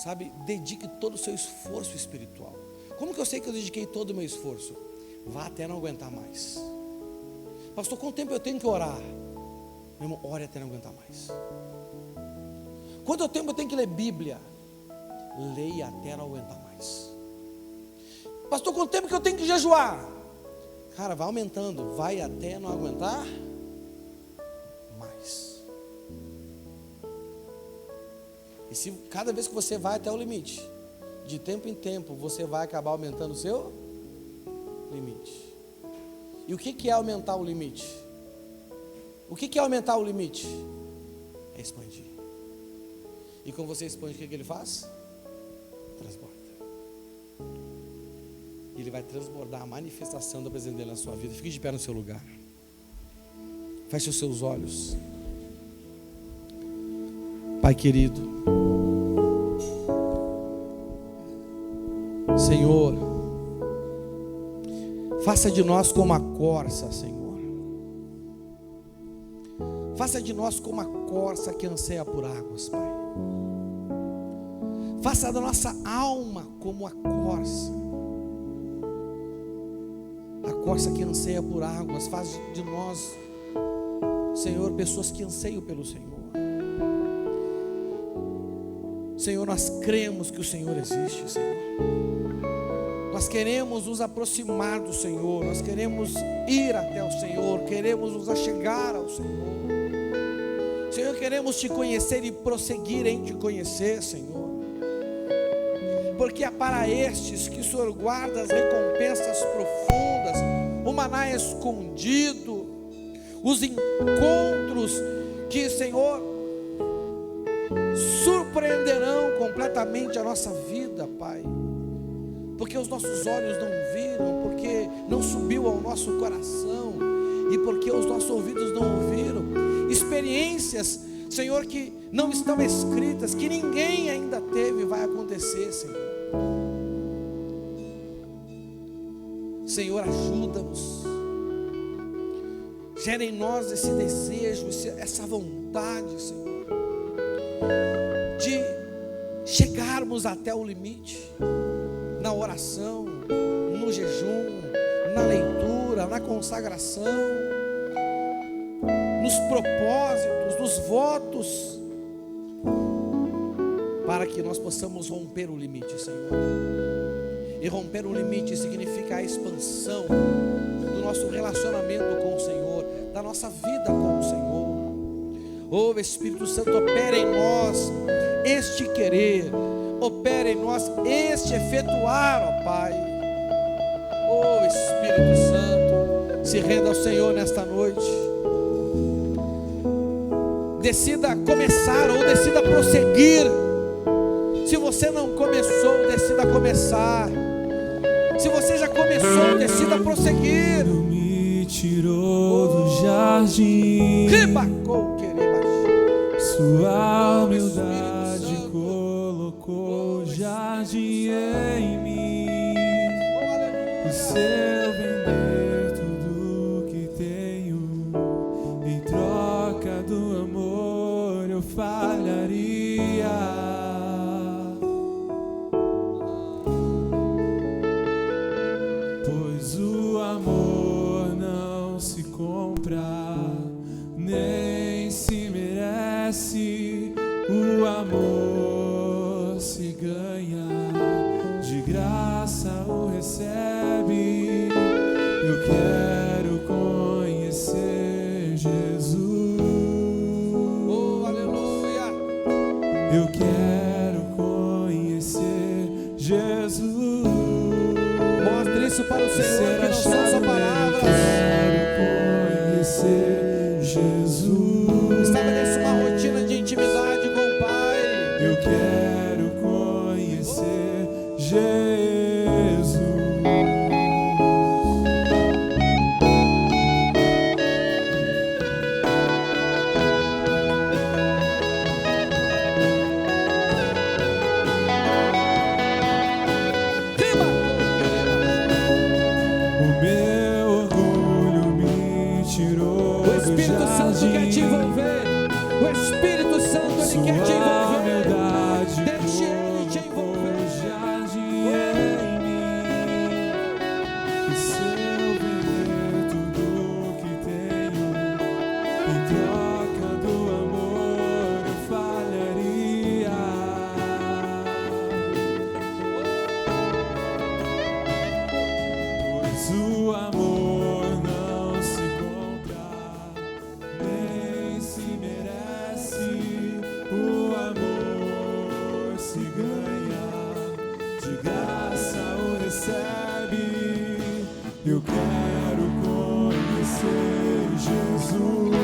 sabe, dedique todo o seu esforço espiritual. Como que eu sei que eu dediquei todo o meu esforço? Vá até não aguentar mais. Pastor, quanto tempo eu tenho que orar? Meu irmão, ore até não aguentar mais. Quanto tempo eu tenho que ler Bíblia? Leia até não aguentar mais. Pastor, quanto tempo que eu tenho que jejuar? Cara, vai aumentando, vai até não aguentar mais. E se cada vez que você vai até o limite, de tempo em tempo, você vai acabar aumentando o seu limite. E o que é aumentar o limite? O que é aumentar o limite? É expandir. E quando você expande, o que Ele faz? Transborda. E Ele vai transbordar a manifestação da presença dele na sua vida. Fique de pé no seu lugar. Feche os seus olhos. Pai querido, Senhor, faça de nós como a corça, Senhor. Faça de nós como a corça que anseia por águas, Pai. Faça da nossa alma como a corça que anseia por águas. Faz de nós, Senhor, pessoas que anseiam pelo Senhor. Senhor, nós cremos que o Senhor existe, Senhor. Nós queremos nos aproximar do Senhor, nós queremos ir até o Senhor, queremos nos achegar ao Senhor. Senhor, queremos te conhecer e prosseguir em te conhecer, Senhor. Porque é para estes que o Senhor guarda as recompensas profundas, o maná escondido, os encontros que, Senhor, surpreenderão completamente a nossa vida, Pai. Porque os nossos olhos não viram, porque não subiu ao nosso coração, e porque os nossos ouvidos não ouviram. Experiências, Senhor, que não estão escritas, que ninguém ainda teve, vai acontecer, Senhor. Senhor, ajuda-nos. Gera em nós esse desejo, essa vontade, Senhor, de chegarmos até o limite, na oração, no jejum, na leitura, na consagração, nos propósitos, nos votos, para que nós possamos romper o limite, Senhor. E romper o limite significa a expansão do nosso relacionamento com o Senhor, da nossa vida com o Senhor. Oh, Espírito Santo, opera em nós este querer, opera em nós este efetuar, ó Pai. Oh, Espírito Santo, se renda ao Senhor nesta noite. Decida começar ou decida prosseguir. Se você não começou, decida começar. Se você já começou, decida prosseguir. Me tirou do jardim, sua humildade colocou o jardim em mim. E se eu vender tudo que tenho em troca do amor, eu falharia. Pois o amor não se compra, nem se merece. O amor se ganha, de graça o recebe. Eu quero Eu quero conhecer Jesus. Mostre isso para o Senhor, que não são só Eu palavras. quero conhecer Jesus. Estabeleça uma rotina de intimidade com o Pai. Eu quero conhecer Jesus. O meu orgulho me tirou O Espírito do Santo jardim. quer te envolver. O Espírito Santo, ele quer te Sua envolver. humildade Deixe ele te envolver. jardim em mim. E se eu vender tudo que tenho em troca do amor, eu falharia. Pois o amor não se compra, nem se merece. O amor se ganha, de graça o recebe. Eu quero conhecer Jesus.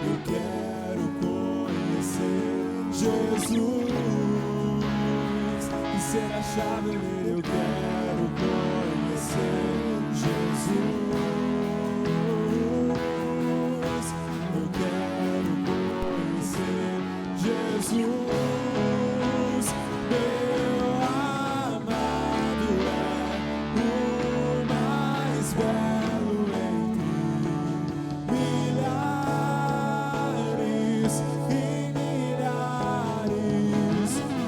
Eu quero conhecer Jesus e ser achado nele. Eu quero conhecer Jesus. Eu quero conhecer Jesus. Meu amado é o mais belo entre milhares e milhares.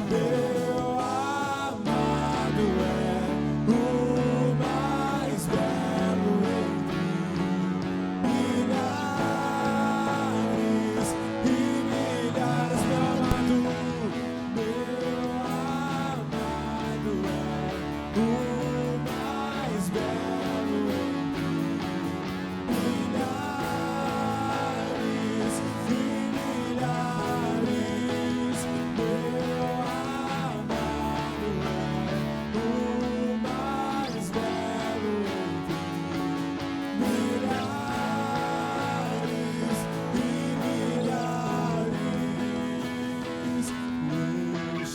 Meu amado é o mais belo entre milhares e milhares. Meu amado é o mais belo entre milhares e milhares. Meu amado é o mais belo entre milhares e milhares.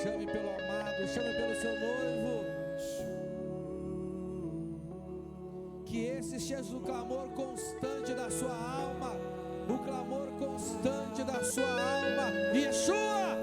Chame pelo amado, chame pelo seu noivo. Que esse seja o clamor constante da sua alma. O clamor constante da sua alma. Yeshua!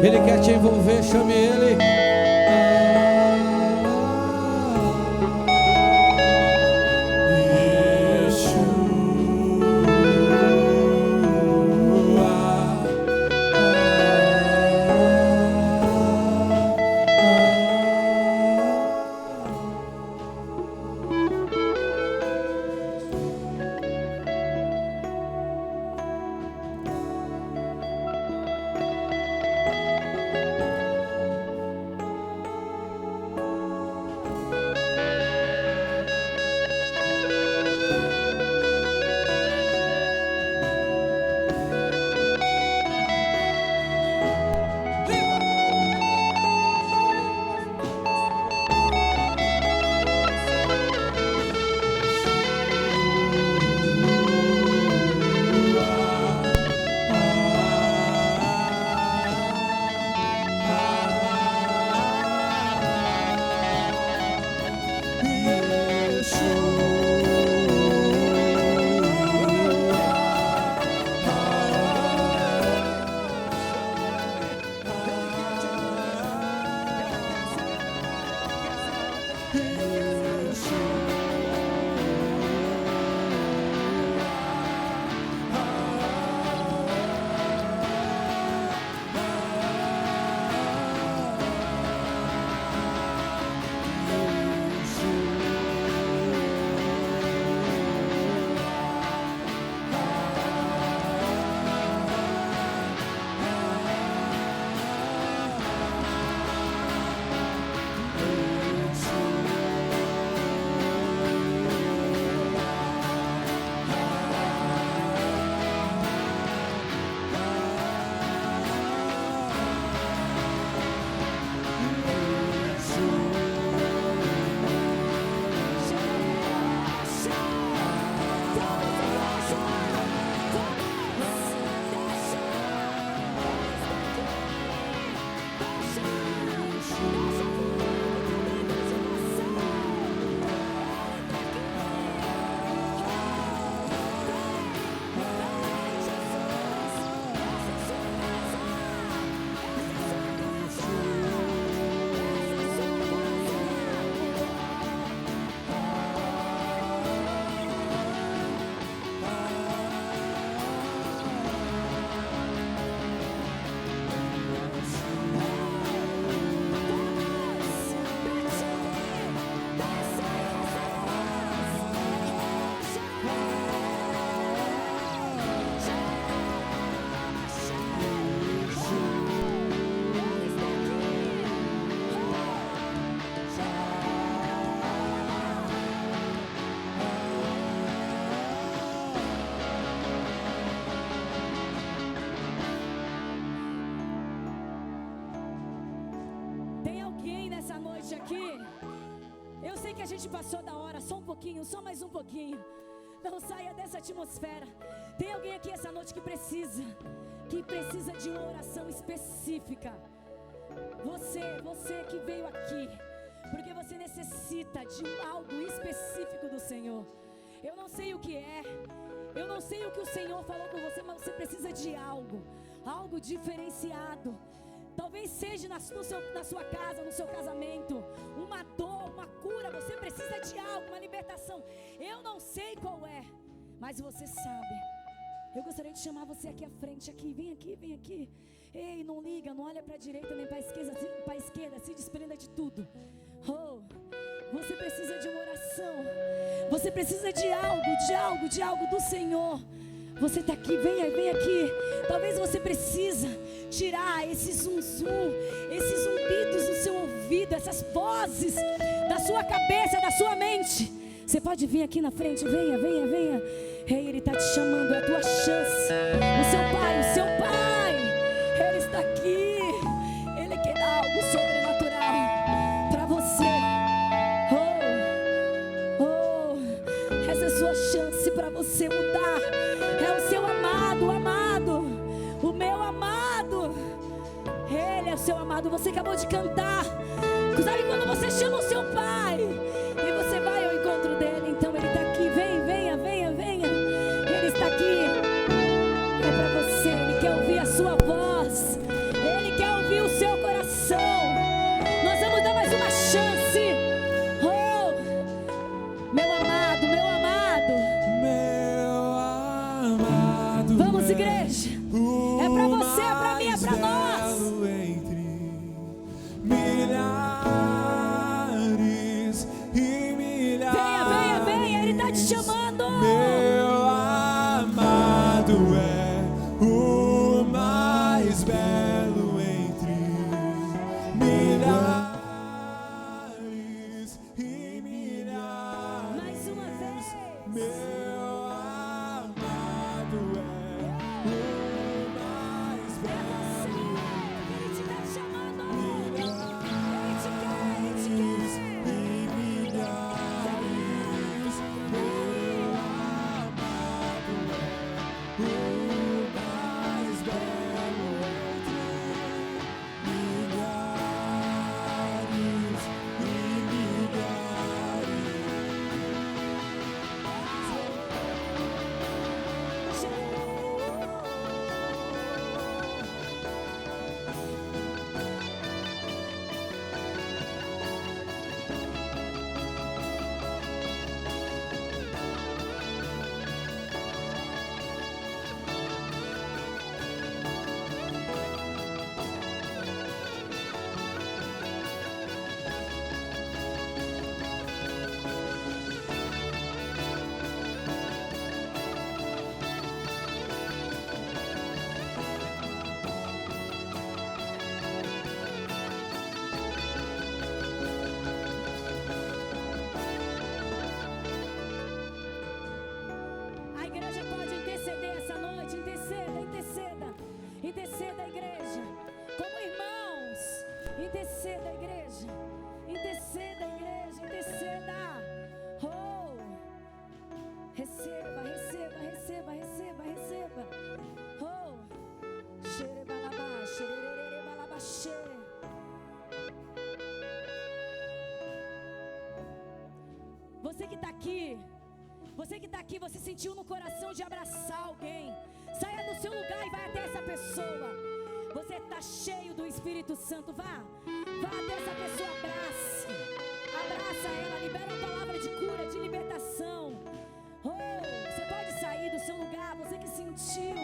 Ele quer te envolver, chame Ele. A gente passou da hora, só um pouquinho, só mais um pouquinho. Não saia dessa atmosfera. Tem alguém aqui essa noite que precisa de uma oração específica. Você que veio aqui porque você necessita de algo específico do Senhor. Eu não sei o que é, eu não sei o que o Senhor falou com você, mas você precisa de algo diferenciado. Talvez seja na sua casa, no seu casamento, uma dor, uma cura. Você precisa de algo, uma libertação. Eu não sei qual é, mas você sabe. Eu gostaria de chamar você aqui à frente, aqui, vem aqui, vem aqui. Ei, não liga, não olha para a direita nem para a esquerda, se desprenda de tudo. Oh, você precisa de uma oração. Você precisa de algo do Senhor. Você está aqui, vem aqui. Talvez você precisa tirar esse zum-zum, esses zumbidos do seu ouvido, essas vozes da sua cabeça, da sua mente. Você pode vir aqui na frente, venha. Ei, Ele está te chamando, é a tua chance. O seu pai, Ele está aqui. Ele quer dar algo sobrenatural para você. Essa é a sua chance para você mudar. É o seu amado, o meu amado. Ele é o seu amado. Você acabou de cantar. Sabe quando você chama o seu pai e você vai ao encontro dele? Então ele está aqui. Venha. Ele está aqui. É para você. Ele quer ouvir a sua voz. Ele quer ouvir o igreja. É pra você, é pra mim, é pra nós. Milhares e milhares. Venha, venha, venha, Ele está te chamando. Meu amado é o mais belo entre milhares e milhares. Mais uma vez. Meu amado é o mais É belo. você, Ele te está chamando. Ele te quer, Ele te quer. A igreja pode interceder essa noite. Interceda, interceda. Interceda a igreja. Como irmãos. Interceda a igreja. Interceda a igreja. Interceda. Oh. Receba, receba, receba, receba, receba. Oh. Xerebalabá, xerererebalabachê. Você que está aqui. Você que está aqui, você sentiu no coração de abraçar alguém. Saia do seu lugar e vai até essa pessoa. Você está cheio do Espírito Santo. Vá até essa pessoa, abrace. Abraça ela, libera uma palavra de cura, de libertação. Oh, você pode sair do seu lugar, você que sentiu.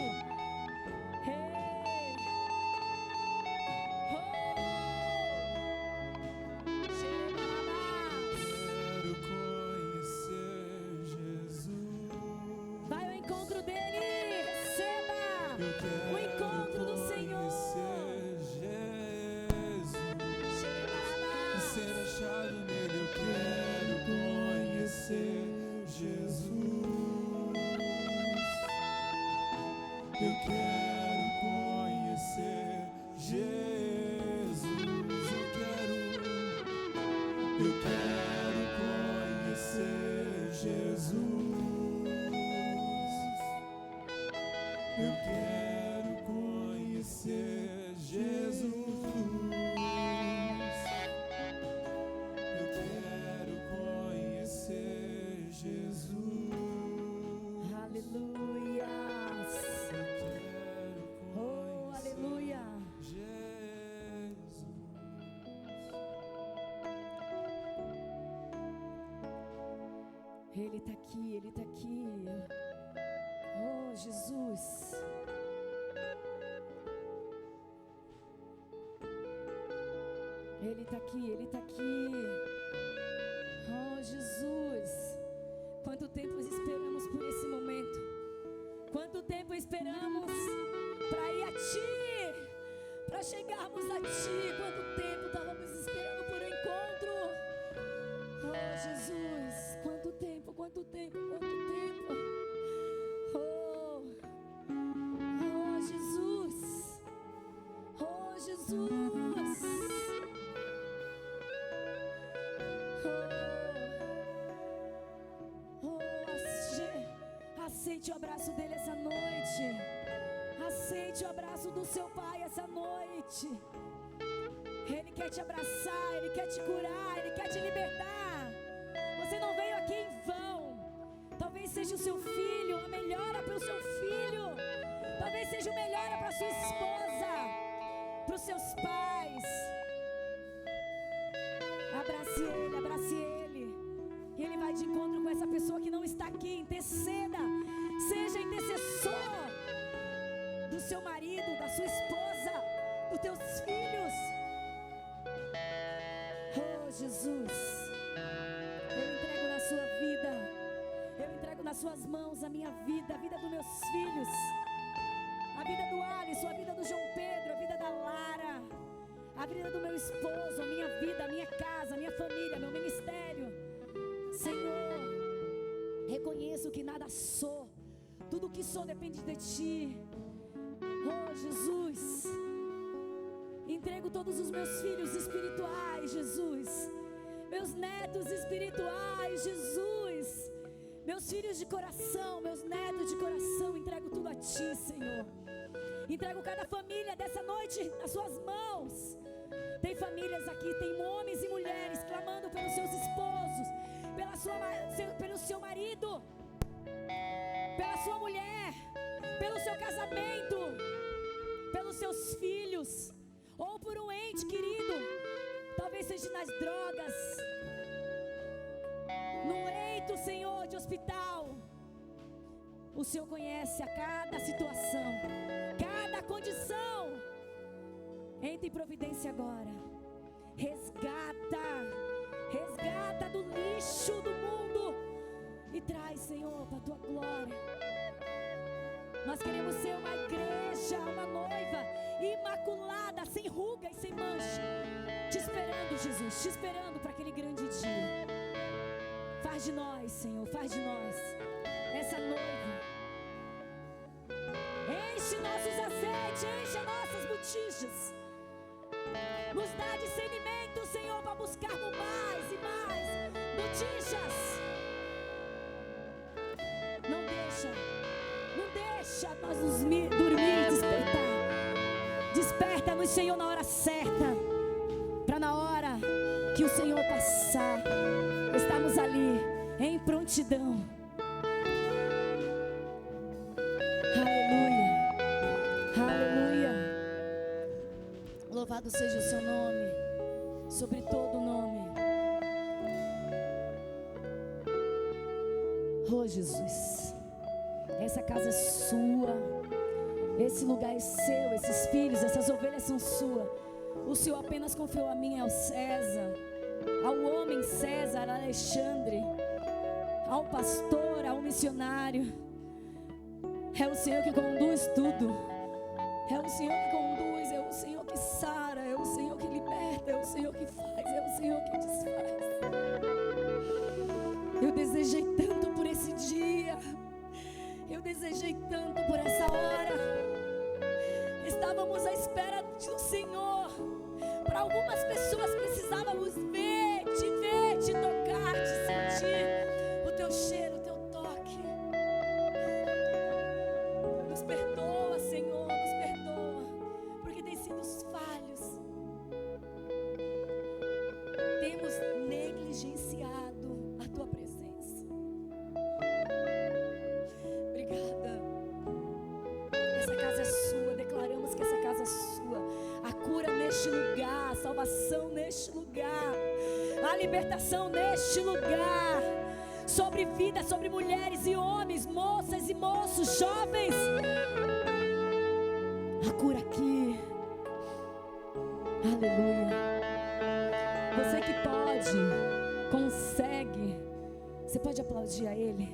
Hey. Vai ao encontro dele, receba o encontro do Senhor. Ser achado nele, eu quero conhecer Jesus. Eu quero conhecer Jesus. Eu quero conhecer Jesus. Eu quero conhecer Jesus. Eu quero conhecer Jesus. Aleluia. Oh, aleluia. Jesus. Ele está aqui, Ele está aqui. Oh, Jesus. Ele está aqui, Ele está aqui. Oh, Jesus. Quanto tempo esperamos por esse momento? Quanto tempo esperamos para ir a Ti? Para chegarmos a Ti? Quanto tempo estávamos esperando por um encontro? Oh, Jesus. Quanto tempo, quanto tempo, quanto tempo. Oh, Jesus. Oh, Jesus. Aceite o abraço dele essa noite. Aceite o abraço do seu pai essa noite. Ele quer te abraçar, ele quer te curar, ele quer te libertar. Você não veio aqui em vão. Talvez seja o seu filho, a melhora para o seu filho. Talvez seja o melhora para sua esposa, para os seus pais. Abrace ele, abrace ele. E ele vai de encontro com essa pessoa que não está aqui. Interceda, seja intercessor. sua esposa, dos teus filhos. Oh, Jesus, eu entrego na sua vida, eu entrego nas suas mãos a minha vida, a vida dos meus filhos, a vida do Alisson, a vida do João Pedro, a vida da Lara, a vida do meu esposo, a minha vida, a minha casa, a minha família, meu ministério. Senhor, reconheço que nada sou, tudo que sou depende de Ti. Oh, Jesus, entrego todos os meus filhos espirituais, Jesus, meus netos espirituais, Jesus, meus filhos de coração, meus netos de coração, entrego tudo a Ti, Senhor. Entrego cada família dessa noite nas Suas mãos. Tem famílias aqui, tem homens e mulheres clamando pelos seus esposos, pelo seu marido, pela sua mulher, pelo seu casamento, pelos seus filhos, ou por um ente querido, talvez seja nas drogas, num leito, Senhor, de hospital. O Senhor conhece a cada situação, cada condição. Entre em providência agora. Resgata do lixo do mundo e traz, Senhor, para a Tua glória. Nós queremos ser uma igreja, uma noiva imaculada, sem ruga e sem mancha, te esperando, Jesus, te esperando para aquele grande dia. Faz de nós, Senhor, faz de nós essa noiva. Enche nossos azeites, enche nossas botijas. Nos dá discernimento, Senhor, para buscarmos mais e mais botijas. Não deixa nós nos dormir e despertar. Desperta-nos, Senhor, na hora certa, para na hora que o Senhor passar, estamos ali em prontidão. Aleluia, aleluia. Louvado seja o Seu nome, sobre todo nome. Oh, Jesus, essa casa é sua, esse lugar é seu, esses filhos, essas ovelhas são suas. O Senhor apenas confiou a mim, ao César, ao homem César Alexandre, ao pastor, ao missionário. É o Senhor que conduz tudo, é o Senhor que conduz, é o Senhor que sara, é o Senhor que liberta, é o Senhor que faz, é o Senhor que desfaz. Eu desejei tanto por esse dia, eu desejei tanto por essa hora. Estávamos à espera do Senhor. Para algumas pessoas precisávamos ver, te tocar, te sentir, o Teu cheiro, o Teu toque. Nos perdoa, Senhor, nos perdoa, porque tem sido os falhos. Temos negligenciado a Tua presença. Obrigada. Essa casa é sua, declaramos que essa casa é sua. A cura neste lugar, a salvação neste lugar, a libertação neste lugar. Sobre vida, sobre mulheres e homens, moças e moços, jovens. A cura aqui. Aleluia. Você que pode, consegue, você pode aplaudir a Ele.